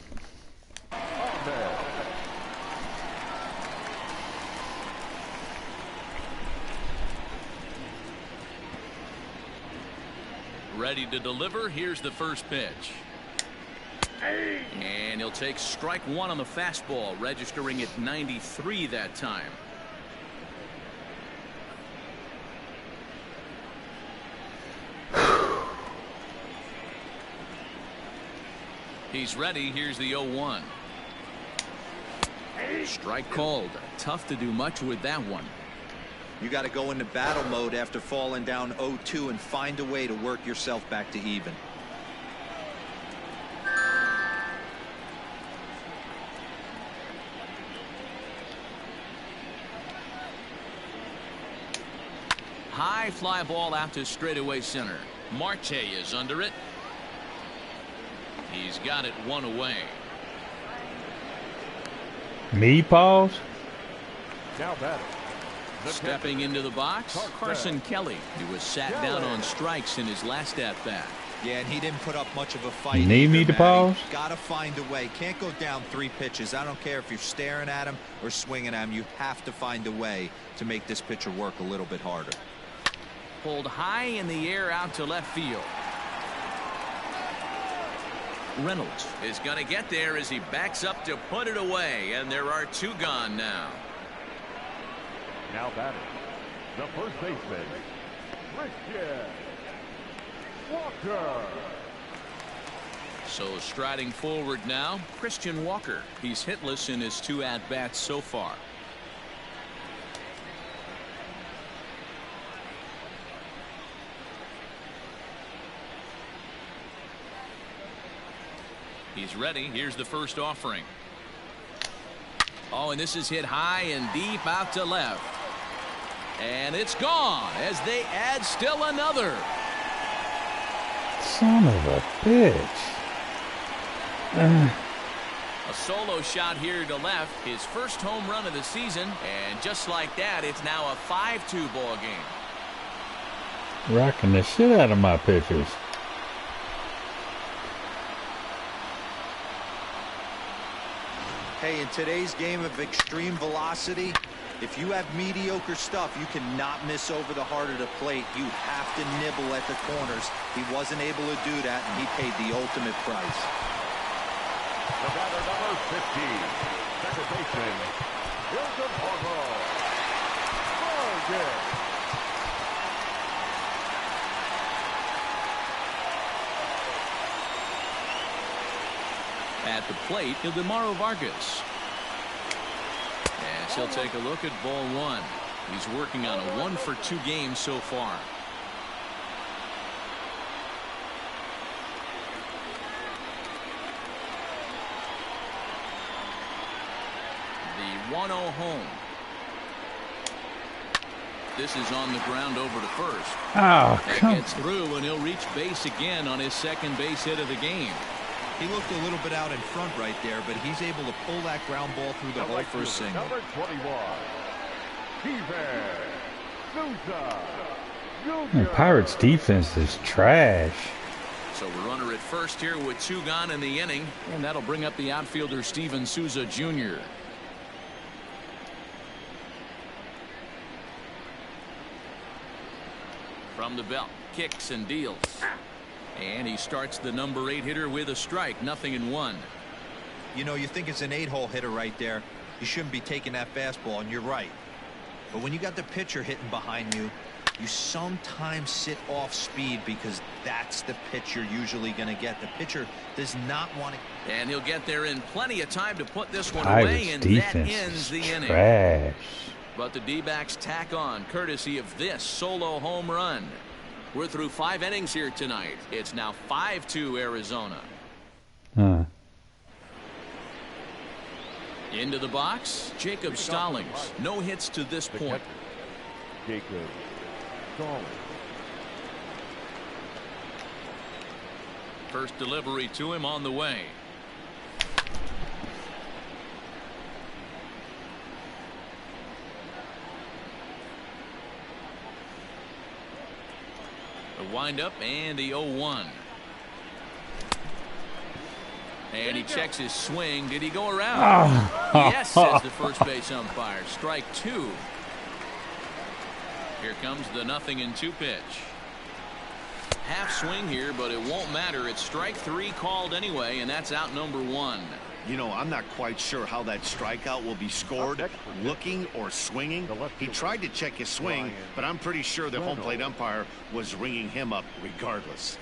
Ready to deliver. Here's the first pitch. And he'll take strike one on the fastball, registering at 93 that time. He's ready. Here's the 0-1. Strike called. Tough to do much with that one. You got to go into battle mode after falling down 0-2 and find a way to work yourself back to even. High fly ball out to straightaway center. Marte is under it. He's got it one away. Me, pause? Now batting. Stepping into the box, Carson Kelly. He was sat down on strikes in his last at-bat. Yeah, and he didn't put up much of a fight. You need me to pause? Got to find a way. Can't go down 3 pitches. I don't care if you're staring at him or swinging at him. You have to find a way to make this pitcher work a little bit harder. Pulled high in the air out to left field. Reynolds is going to get there as he backs up to put it away, and there are 2 gone now. Now batting. The first baseman, Christian Walker. So striding forward now, Christian Walker. He's hitless in his 2 at-bats so far. He's ready. Here's the first offering. Oh, and this is hit high and deep out to left. And it's gone as they add still another. Son of a bitch. A solo shot here to left. His first home run of the season. And just like that, it's now a 5-2 ball game. Rocking the shit out of my pitchers. Hey, in today's game of extreme velocity, if you have mediocre stuff, you cannot miss over the heart of the plate. You have to nibble at the corners. He wasn't able to do that, and he paid the ultimate price. The batter, number 15, second baseman, Wilson Parker. At the plate, Ildemaro Vargas. As he'll take a look at ball 1. He's working on a 1-for-2 game so far. 1-0 home. This is on the ground over to first. Oh, that gets through, and he'll reach base again on his second base hit of the game. He looked a little bit out in front right there, but he's able to pull that ground ball through the hole for a single. Number 21, the Pirates' defense is trash. So we're runner at first here with 2 gone in the inning, and that'll bring up the outfielder Steven Souza Jr. From the belt, kicks and deals. And he starts the number 8 hitter with a strike, 0-1. You know, you think it's an 8-hole hitter right there. You shouldn't be taking that fastball, and you're right. But when you got the pitcher hitting behind you, you sometimes sit off speed because that's the pitch you're usually going to get. The pitcher does not want to. And he'll get there in plenty of time to put this one Pirates' away, and that ends the inning. Trash. But the D-backs tack on courtesy of this solo home run. We're through 5 innings here tonight. It's now 5-2 Arizona. Huh. Into the box, Jacob Stallings. No hits to this point. Jacob Stallings. First delivery to him on the way. The windup and the 0-1. And he checks his swing. Did he go around? Yes, says the first base umpire. Strike 2. Here comes the 0-2 pitch. Half swing here, but it won't matter. It's strike 3 called anyway, and that's out number 1. You know, I'm not quite sure how that strikeout will be scored, looking or swinging. He tried to check his swing, but I'm pretty sure the home plate umpire was ringing him up regardless.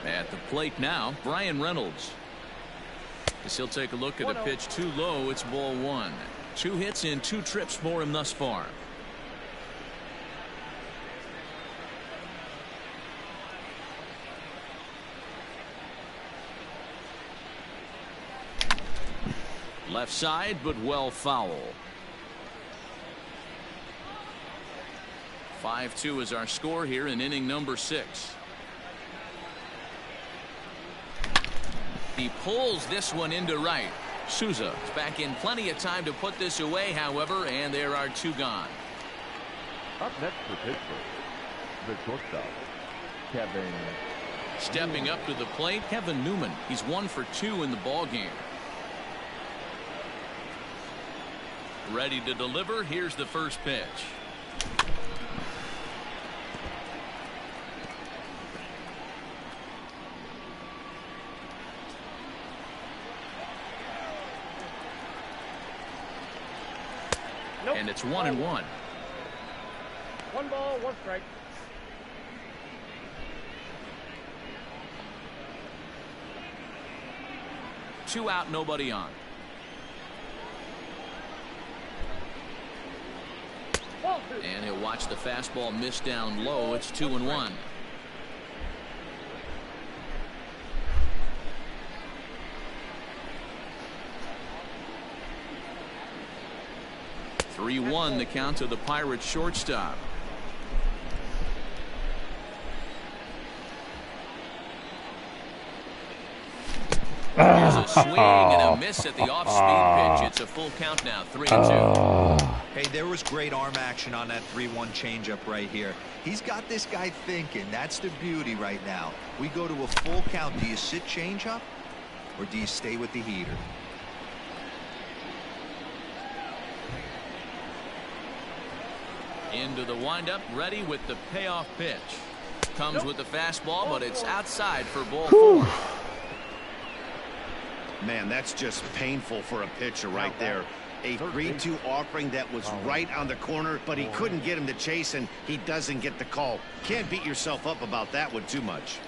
At the plate now, Brian Reynolds. As he'll take a look at a pitch too low, it's ball 1. 2 hits in 2 trips for him thus far. Left side, but well foul. 5-2 is our score here in inning number 6. He pulls this one into right. Souza is back in plenty of time to put this away, however, and there are 2 gone. Up next for Pittsburgh, the shortstop, Kevin. Stepping up to the plate, Kevin Newman. He's 1 for 2 in the ball game. Ready to deliver. Here's the first pitch. And it's 1-1. 1 ball, 1 strike. Two out, nobody on. And he'll watch the fastball miss down low. It's 2-1. 3-1 the count to the Pirates shortstop. There's a swing and a miss at the off-speed pitch. It's a full count now, 3-2. Hey, there was great arm action on that 3-1 changeup right here. He's got this guy thinking. That's the beauty right now. We go to a full count. Do you sit changeup or do you stay with the heater? Into the windup, ready with the payoff pitch. Comes with the fastball, but it's outside for ball 4. Man, that's just painful for a pitcher right there. A 3-2 offering that was right on the corner, but he couldn't get him to chase, and he doesn't get the call. Can't beat yourself up about that one too much.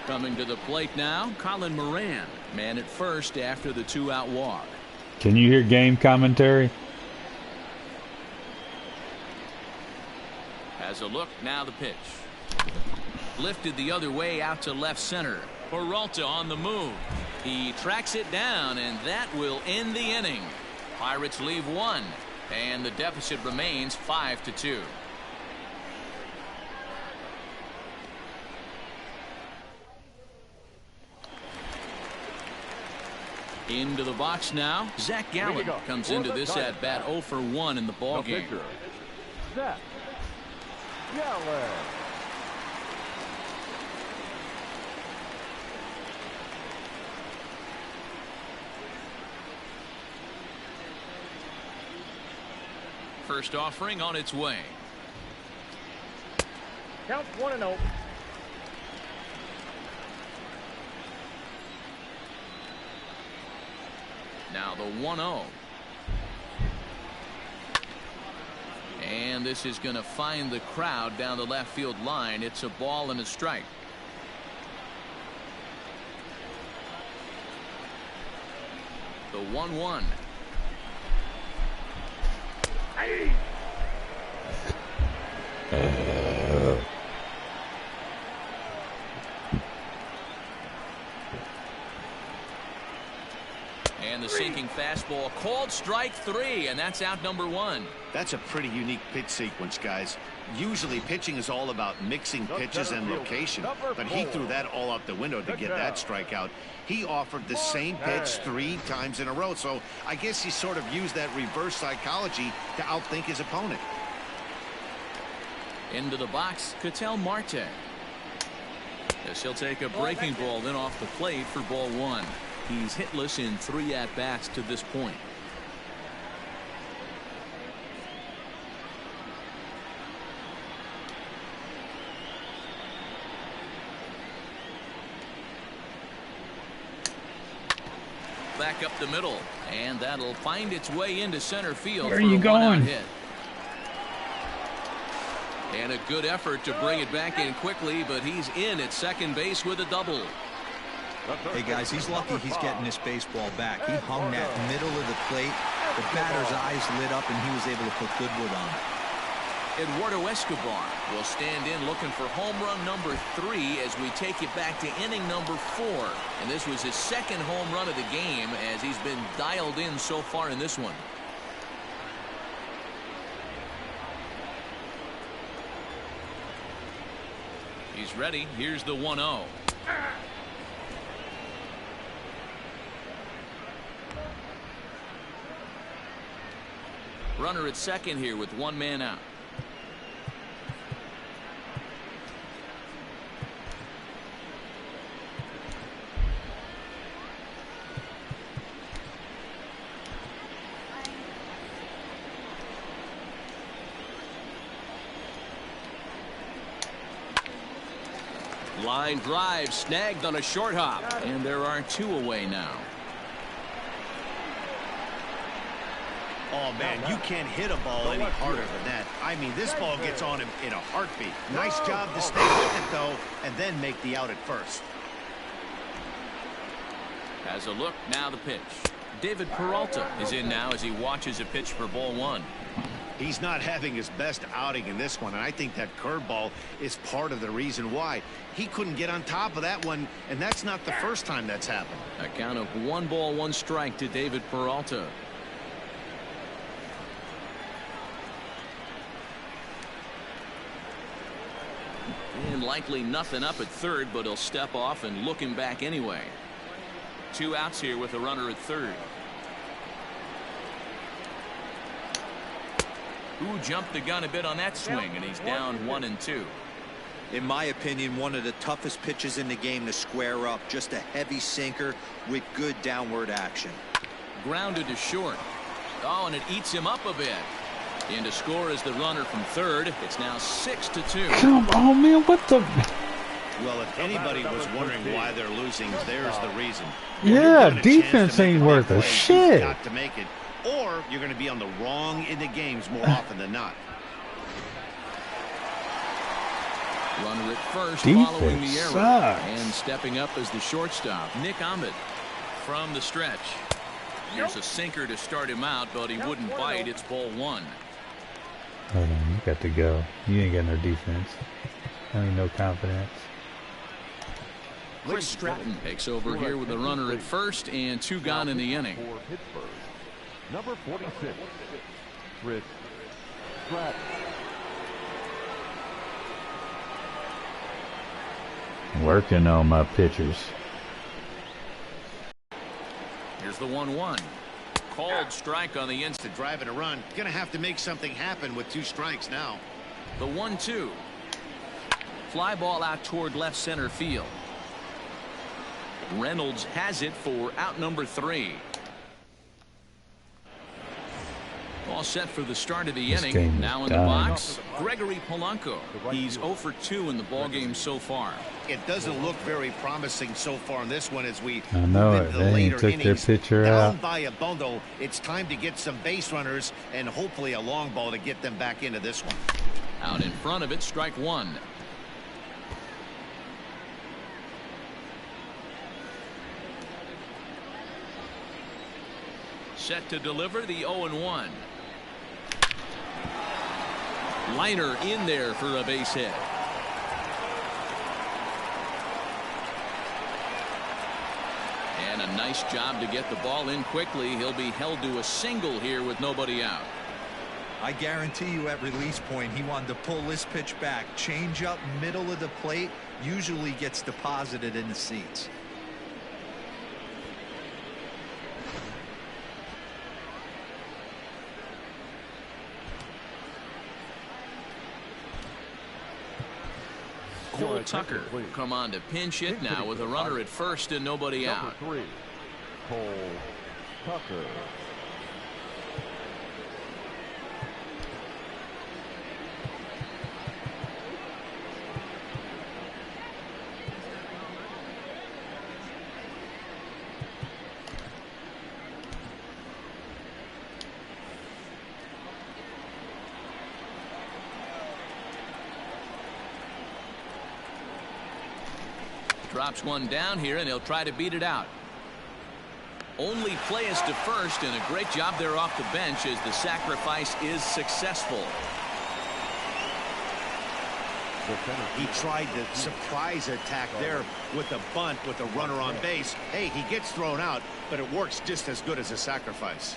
Coming to the plate now, Colin Moran. Man at first after the 2-out walk. Can you hear game commentary? As a look, now the pitch. Lifted the other way out to left center. Peralta on the move. He tracks it down, and that will end the inning. Pirates leave one, and the deficit remains 5-2. Into the box now. Zach Gallen comes into this at bat 0 for 1 in the ball game. Zach Gallen. First offering on its way. Count 1-0. Now the 1-0. And this is going to find the crowd down the left field line. It's a ball and a strike. The 1-1. And the sinking fastball called strike 3, and that's out number 1. That's a pretty unique pitch sequence, guys. Usually pitching is all about mixing pitches and location, but he threw that all out the window to get that strikeout. He offered the same pitch 3 times in a row, so I guess he sort of used that reverse psychology to outthink his opponent. Into the box, Ketel Marte. Yes, he'll take a breaking ball then off the plate for ball 1. He's hitless in 3 at-bats to this point. Back up the middle, and that'll find its way into center field. Where are you going? Hit. And a good effort to bring it back in quickly, but he's in at second base with a double. Hey, guys, he's lucky he's getting this baseball back. He hung that middle of the plate. The batter's eyes lit up, and he was able to put good wood on it. Eduardo Escobar will stand in looking for home run number 3 as we take it back to inning number 4. And this was his second home run of the game as he's been dialed in so far in this one. He's ready. Here's the 1-0. Runner at second here with 1 man out. Line drive snagged on a short hop, and there are 2 away now. Oh, man, you can't hit a ball any harder than that. I mean, this ball gets on him in a heartbeat. Nice job to stay with it, though, and then make the out at first. As a look, now the pitch. David Peralta is in now as he watches a pitch for ball 1. He's not having his best outing in this one, and I think that curveball is part of the reason why. He couldn't get on top of that one, and that's not the first time that's happened. A count of 1 ball, 1 strike to David Peralta. And likely nothing up at third, but he'll step off and look him back anyway. 2 outs here with a runner at third. Who jumped the gun a bit on that swing, and he's down 1-2. In my opinion, one of the toughest pitches in the game to square up. Just a heavy sinker with good downward action. Grounded to short. Oh, and it eats him up a bit. In to score is the runner from third. It's now 6-2. Come on, man. What the? Well, if anybody was wondering why they're losing, there's the reason. Yeah, defense ain't worth a shit. Got to make it, or you're going to be on the wrong in the games more often than not. Runner at first Defense following the error. sucks. And stepping up as the shortstop, Nick Ahmed from the stretch. Here's a sinker to start him out, but he wouldn't bite. It's ball 1. Hold on, you got to go. You ain't got no defense. I ain't no confidence. Chris Stratton takes over here with a runner at first and 2 gone in the inning. For Pittsburgh, number 46, Chris Stratton. Working on my pitchers. Here's the 1-1. Called strike on the instant. Driving a run. Gonna have to make something happen with 2 strikes now. The 1-2. Fly ball out toward left center field. Reynolds has it for out number 3. All set for the start of the inning. Now in the box, Gregory Polanco. He's 0 for 2 in the ballgame so far. It doesn't look very promising so far in this one as we I know move it. into the They later took their innings. pitcher Down out. by a bundle. It's time to get some base runners and hopefully a long ball to get them back into this one. Out in front of it, strike 1. Set to deliver the 0-1. Liner in there for a base hit. And a nice job to get the ball in quickly. He'll be held to a single here with nobody out. I guarantee you at release point he wanted to pull this pitch back. Change up middle of the plate usually gets deposited in the seats. Cole Tucker come on to pinch hit now with a runner at first and nobody out. Number 3, Cole Tucker. Drops one down here and he'll try to beat it out. Only play is to first, and a great job there off the bench as the sacrifice is successful. He tried the surprise attack there with the bunt with the runner on base. Hey, he gets thrown out, but it works just as good as a sacrifice.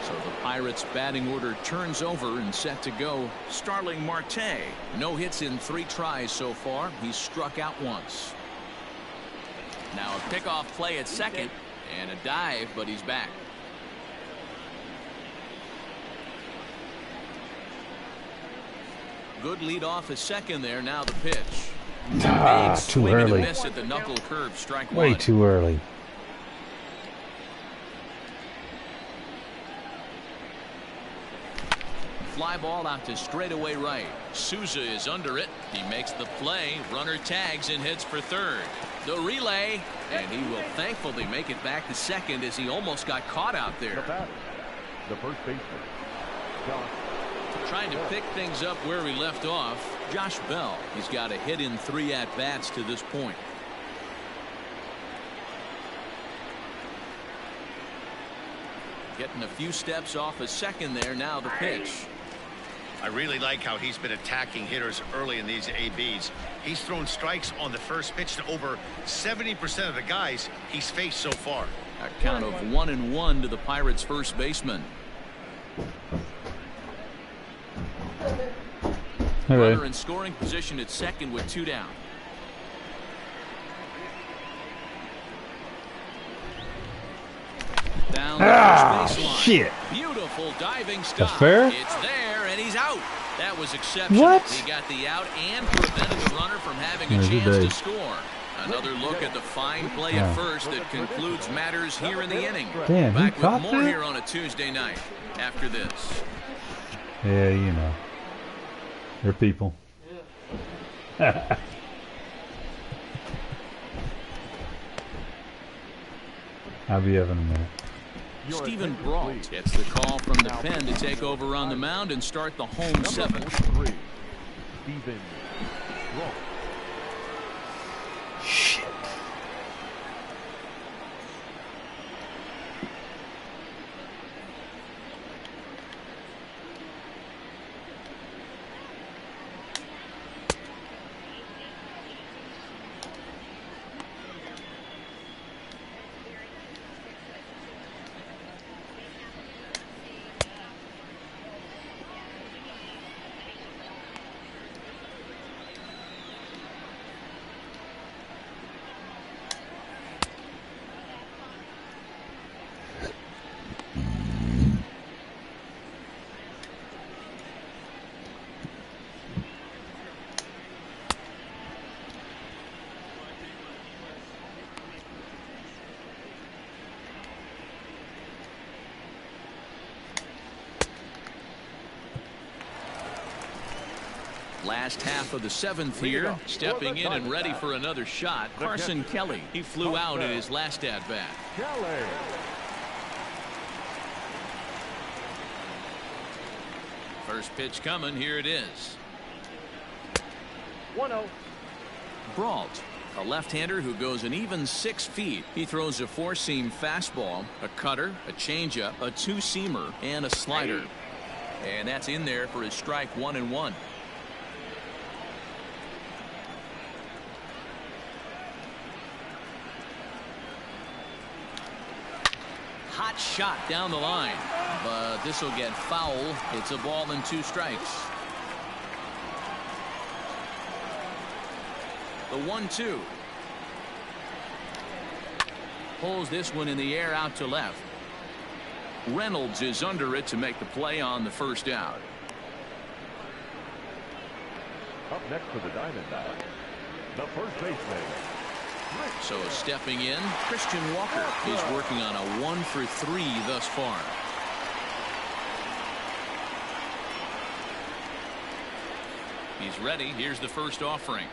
So the Pirates batting order turns over and set to go. Starling Marte. No hits in 3 tries so far. He's struck out once. Now a pickoff play at second and a dive, but he's back. Good lead off at second there. Now the pitch. Ah, Big too swing and a early. miss at the knuckle curve. Strike Way 1. too early. Fly ball out to straightaway right. Souza is under it. He makes the play. Runner tags and hits for third. The relay, and he will thankfully make it back to second as he almost got caught out The there. batter, the first baseman, Josh. Trying to pick things up where we left off, Josh Bell. He's got a hit in 3 at-bats to this point. Getting a few steps off a second there. Now the pitch. I really like how he's been attacking hitters early in these ABs. He's thrown strikes on the first pitch to over 70% of the guys he's faced so far. A count of 1-1 to the Pirates' first baseman. Runner in scoring position at second with 2 down. Down the first baseline. Shit. Beautiful diving stop. fair? It's there, and he's out. That was exceptional. What? He got the out and prevented the runner from having a There's a chance to base. score. Another look at the fine play at first that concludes matters here in the inning. Damn, he Back with caught more that? here on a Tuesday night after this. Yeah, you know. They're people. I'll be up in a minute. Stephen Brault gets the call from the pen to take over on the mound and start the home 7th. 3, Stephen Brault. Shit. Last half of the 7th here. Stepping in and ready for another shot. Carson Kelly. He flew out in his last at-bat. Kelly. First pitch coming. Here it is. 1-0. Brault, a left-hander who goes an even 6 feet. He throws a 4-seam fastball, a cutter, a changeup, a 2-seamer, and a slider. And that's in there for his strike 1-1. Hot shot down the line, but this will get foul. It's a ball and 2 strikes. The 1-2. Pulls this one in the air out to left. Reynolds is under it to make the play on the first out. Up next for the Diamondbacks, the first baseman. So stepping in, Christian Walker is working on a 1-for-3 thus far. He's ready. Here's the first offering.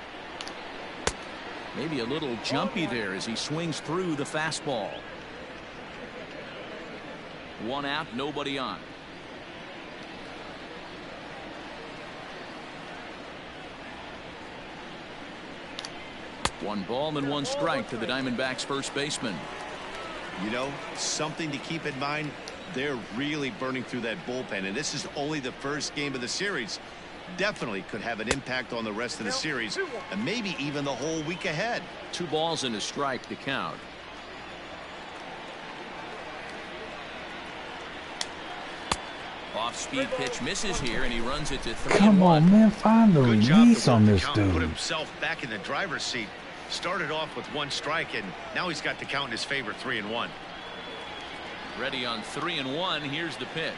Maybe a little jumpy there as he swings through the fastball. 1 out, nobody on. One ball and 1 strike to the Diamondbacks first baseman. You know, something to keep in mind, they're really burning through that bullpen, and this is only the first game of the series. Definitely could have an impact on the rest of the series and maybe even the whole week ahead. 2 balls and a strike to count. Off-speed pitch misses here, and he runs it to 3-1. Come on, man, find the Good job release to work on the this count, dude. put himself back in the driver's seat. Started off with 1 strike, and now he's got the count in his favor, 3-1. Ready on 3-1. Here's the pitch.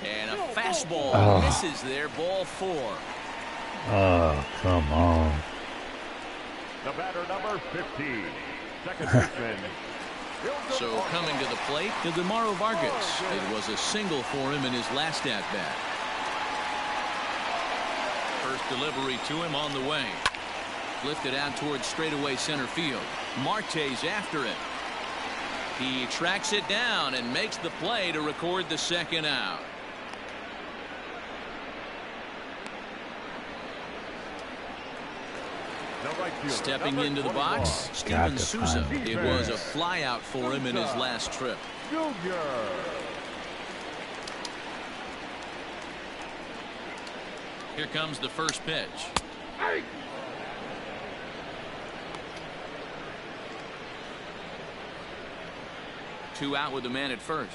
And a fastball misses there. Ball 4. Oh, come on. The batter, number 15, second baseman. So coming to the plate, Demaro Vargas. It was a single for him in his last at-bat. First delivery to him on the way. Lifted out towards straightaway center field. Marte's after it. He tracks it down and makes the play to record the second out. Stepping into the box, Steven Souza. It was a flyout for him in his last trip. Here comes the first pitch. Two out with the man at first.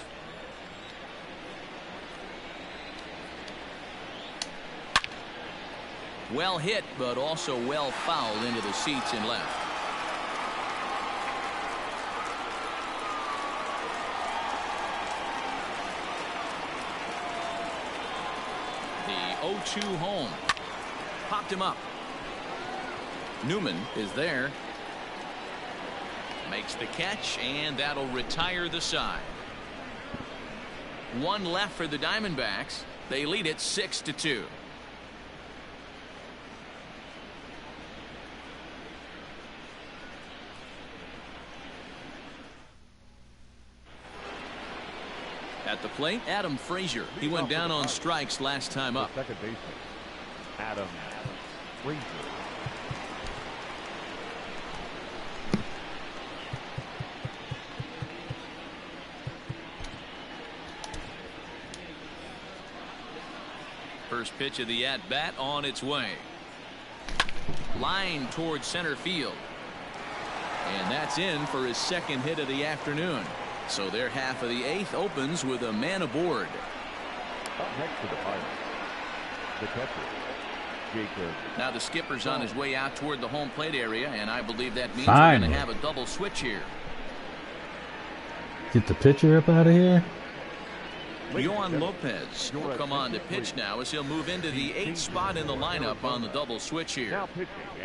Well hit, but also well fouled into the seats and left. The 0-2 home. Popped him up. Newman is there. Makes the catch, and that'll retire the side. 1 left for the Diamondbacks. They lead it 6-2. At the plate, Adam Frazier. He went down on strikes last time up. Second baseman, Adam Frazier. First pitch of the at-bat on its way. Line towards center field. And that's in for his second hit of the afternoon. So their half of the 8th opens with a man aboard. Up next to the Pirates, the catcher, Jacob. Now the skipper's on his way out toward the home plate area, and I believe that means we're going to have a double switch here. Get the pitcher up out of here. Yohan Lopez will come on to pitch now as he'll move into the 8th spot in the lineup on the double switch here.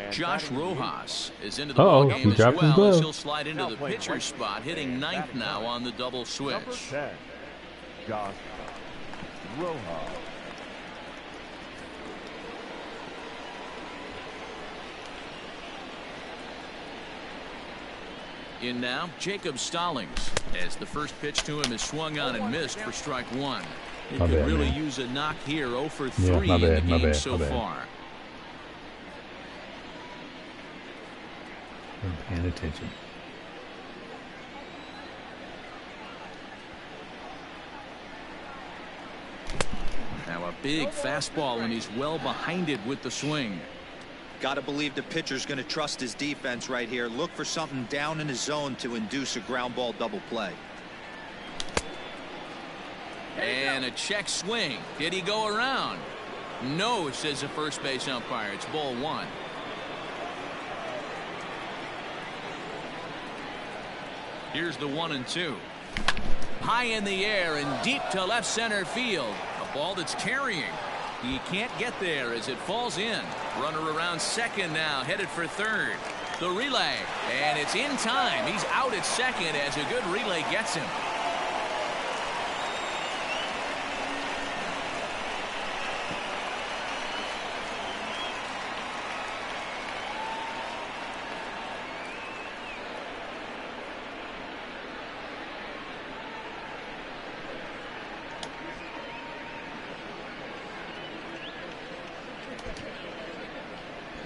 Josh Rojas is into the ballgame as well as he'll slide into the pitcher's spot, hitting 9th now on the double switch. Josh Rojas. In now, Jacob Stallings, as the first pitch to him is swung on and missed for strike one. He could really use a knock here. 0 for 3 in the game so far. I'm paying attention. Now a big fastball, and he's well behind it with the swing. Got to believe the pitcher's going to trust his defense right here. Look for something down in his zone to induce a ground ball double play. And a check swing. Did he go around? No, says the first base umpire. It's ball one. Here's the 1-2. High in the air and deep to left center field. A ball that's carrying. He can't get there as it falls in. Runner around second now, headed for third. The relay, and it's in time. He's out at second as a good relay gets him.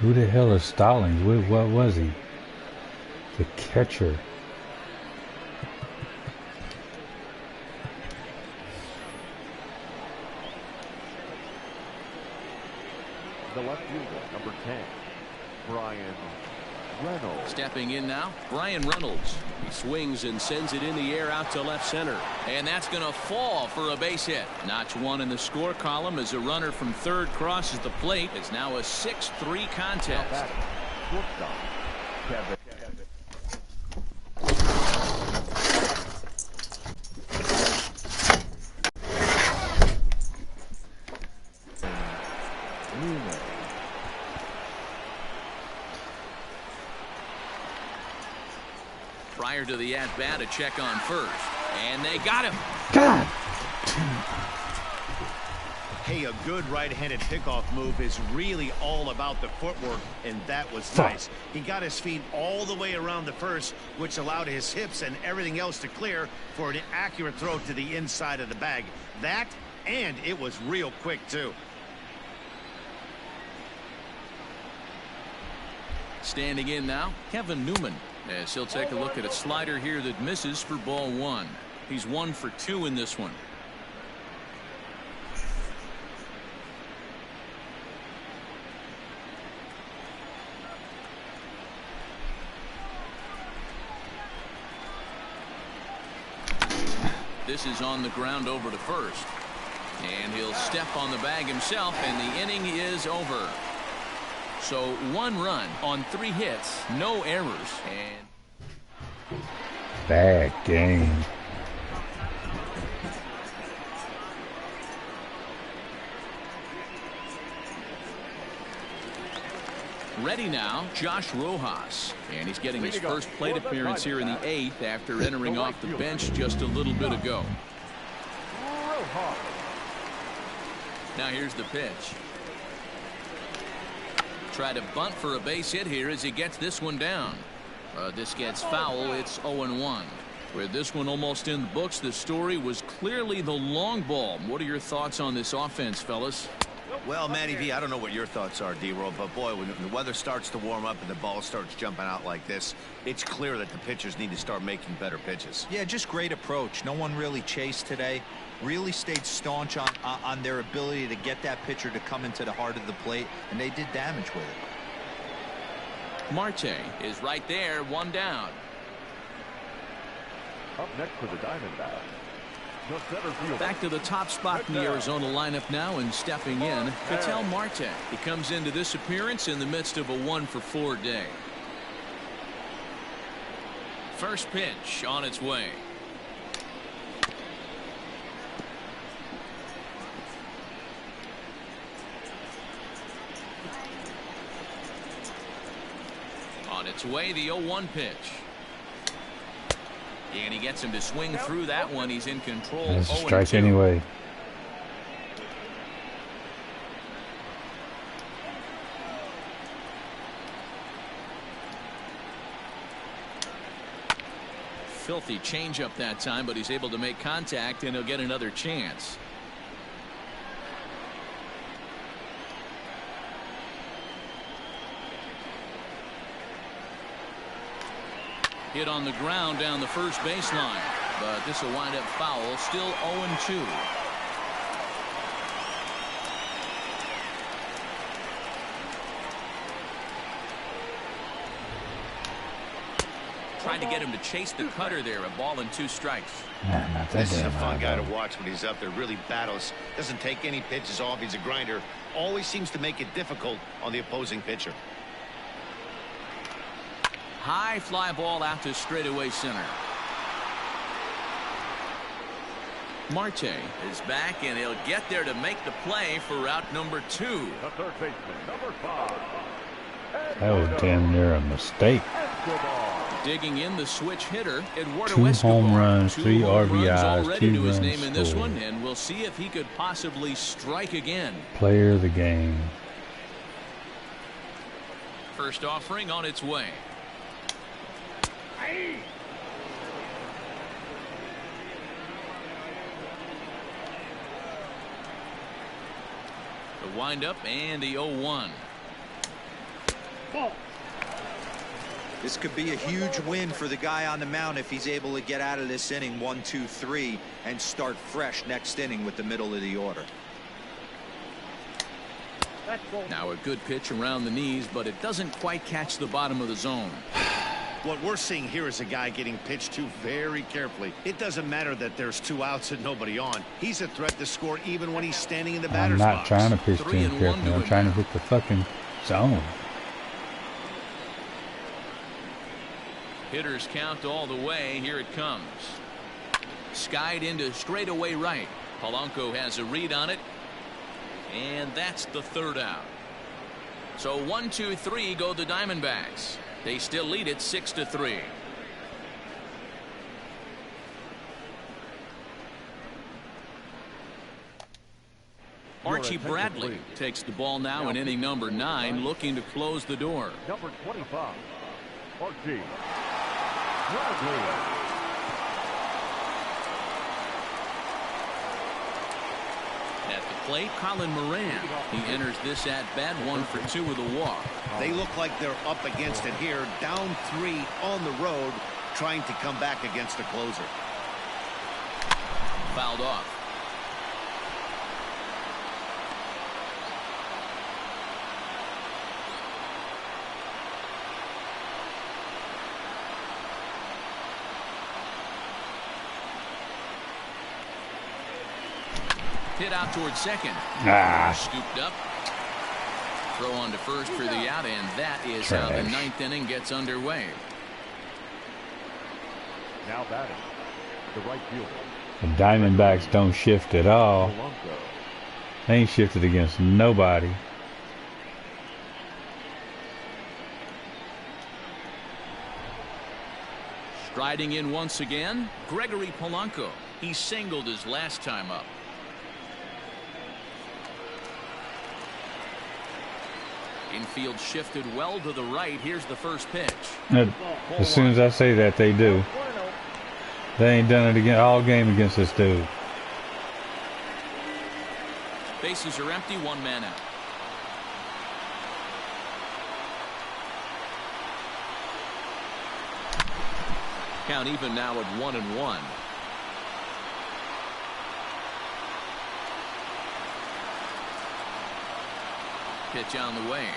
Who the hell is Stallings? What was he? The catcher. The left fielder, number 10, Brian Reynolds. Stepping in now, Brian Reynolds. He swings and sends it in the air out to left center. And that's going to fall for a base hit. Notch one in the score column as a runner from third crosses the plate. It's now a 6-3 contest. Shortstop, Kevin. Prior to the at-bat, a check on first. And they got him. God. Hey, a good right-handed pickoff move is really all about the footwork, and that was nice. He got his feet all the way around the first, which allowed his hips and everything else to clear for an accurate throw to the inside of the bag. That, and it was real quick, too. Standing in now, Kevin Newman. As he'll take a look at a slider here that misses for ball one. He's 1 for 2 in this one. This is on the ground over to first. And he'll step on the bag himself, and the inning is over. So 1 run on 3 hits, no errors, and Bad game. ready now, Josh Rojas. And he's getting his first plate appearance here in the 8th after entering off the bench just a little bit ago. Now here's the pitch. Try to bunt for a base hit here as he gets this one down. This gets foul. It's 0-1. With this one almost in the books, the story was clearly the long ball. What are your thoughts on this offense, fellas? Well, Matty V, I don't know what your thoughts are, D-Roll, but boy, when the weather starts to warm up and the ball starts jumping out like this, it's clear that the pitchers need to start making better pitches. Yeah, just great approach. No one really chased today. Really stayed staunch on their ability to get that pitcher to come into the heart of the plate, and they did damage with it. Marte is right there, one down. Up next for the Diamondbacks, the center fielder. Back to the top spot in the Arizona lineup now, and stepping in, Ketel Marte. He comes into this appearance in the midst of a 1-for-4 day. First pitch on its way. On its way, the 0-1 pitch. And he gets him to swing through that one. He's in control. That's a strike anyway. filthy changeup that time, but he's able to make contact, and he'll get another chance. Hit on the ground down the first baseline, but this will wind up foul. Still 0-2. Trying to get him to chase the cutter there. A ball and 2 strikes. This is a fun guy to watch when he's up there. Really battles. Doesn't take any pitches off. He's a grinder. Always seems to make it difficult on the opposing pitcher. High fly ball out to straightaway center. Marte is back, and he'll get there to make the play for route number 2. The third baseman, number 5. That was damn near a mistake. Digging in the switch hitter, Eduardo 2 Escobar. home runs, 3 home runs RBIs, already 2 to his runs name in this scored. one, and we'll see if he could possibly strike again. Player of the game. First offering on its way. The windup and the 0-1. This could be a huge win for the guy on the mound if he's able to get out of this inning 1, 2, 3 and start fresh next inning with the middle of the order. Now a good pitch around the knees, but it doesn't quite catch the bottom of the zone. What we're seeing here is a guy getting pitched to very carefully. It doesn't matter that there's 2 outs and nobody on. He's a threat to score even when he's standing in the I'm batter's not box. trying to pitch to 3 him and 1 carefully. to I'm him trying to now. hit the fucking zone. Hitters count all the way. Here it comes. Skied into straightaway right. Polanco has a read on it, and that's the 3rd out. So 1, 2, 3 go the Diamondbacks. They still lead it 6-3. Archie Bradley takes the ball now in inning number 9, looking to close the door. Number 25, Archie Bradley. At the plate, Colin Moran. He enters this at bat 1 for 2 with a walk. They look like they're up against it here, down 3 on the road, trying to come back against the closer. Fouled off. Hit out towards second. Scooped up. Throw on to first for the out, and that is how the 9th inning gets underway. Now batting, the right fielder. The Diamondbacks don't shift at all. Polanco. They ain't shifted against nobody. Striding in once again, Gregory Polanco. He singled his last time up. Infield shifted well to the right. Here's the first pitch. As soon as I say that, they do. They ain't done it again all game against this dude. Bases are empty, 1 man out. Count even now at 1-1. Pitch on the way.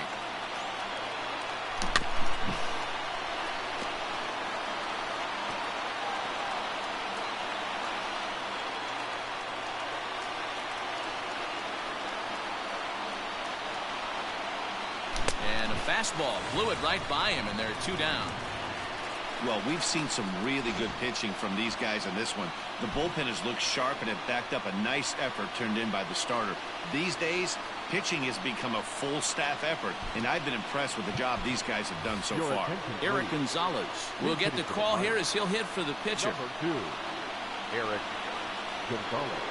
And a fastball blew it right by him, and they're 2 down. Well, we've seen some really good pitching from these guys in this one. The bullpen has looked sharp and it backed up a nice effort turned in by the starter. These days, pitching has become a full staff effort, and I've been impressed with the job these guys have done so far. Eric Gonzalez will get the call here as he'll hit for the pitcher. Number 2, Eric Gonzalez.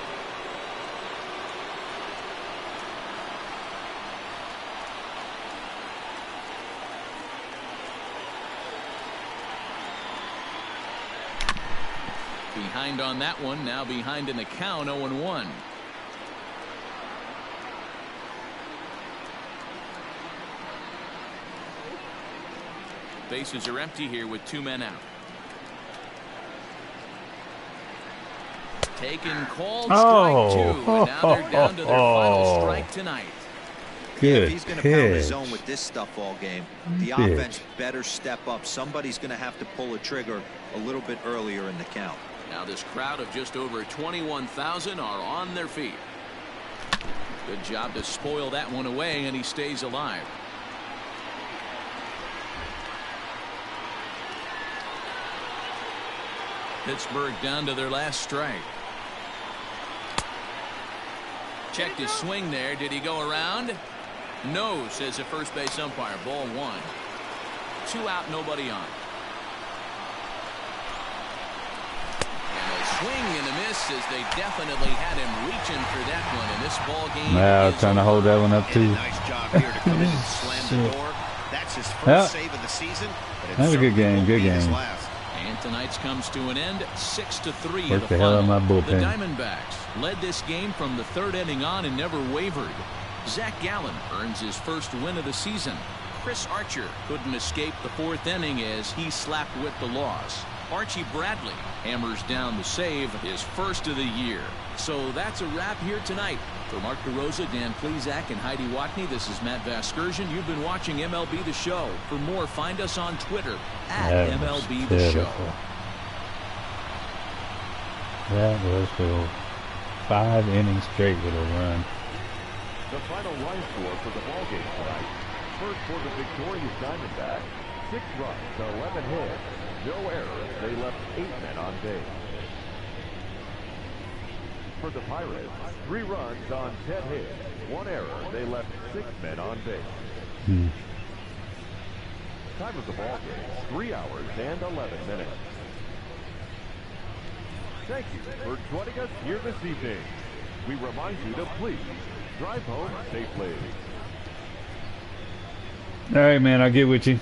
Behind on that one, now behind in the count, 0-1. Bases are empty here with 2 men out. Taken called strike 2, and now they're down to their final strike tonight. Good if he's going to pound the zone with this stuff all game, the offense better step up. Somebody's going to have to pull a trigger a little bit earlier in the count. Now this crowd of just over 21,000 are on their feet. Good job to spoil that one away, and he stays alive. Pittsburgh down to their last strike. Checked his swing there. Did he go around? No, says the first base umpire. Ball 1. 2 out, nobody on. And a swing and a miss as they definitely had him reaching for that one. And this ball game. Now trying to hold that one up too. Nice job here to come in and slam the door. That's his first save of the season. That was a good game. Good game. And tonight's comes to an end, 6-3. Worked the hell out of my bullpen. The Diamondbacks led this game from the 3rd inning on and never wavered. Zach Gallen earns his first win of the season. Chris Archer couldn't escape the 4th inning as he slapped with the loss. Archie Bradley hammers down the save, his first of the year. So that's a wrap here tonight. For Mark DeRosa, Dan Plesac, and Heidi Watney, this is Matt Vasgersian. You've been watching MLB The Show. For more, find us on Twitter at MLB The Show. That was cool. 5 innings straight with a run. The final run score for the ballgame tonight. First for the victorious Diamondbacks, 6 runs, 11 hits, no errors. They left 8 men on base. For the Pirates, 3 runs on 10 hits, 1 error. They left 6 men on base. Time of the ballgame, 3 hours and 11 minutes. Thank you for joining us here this evening. We remind you to please drive home safely. All right, man. I'll get with you.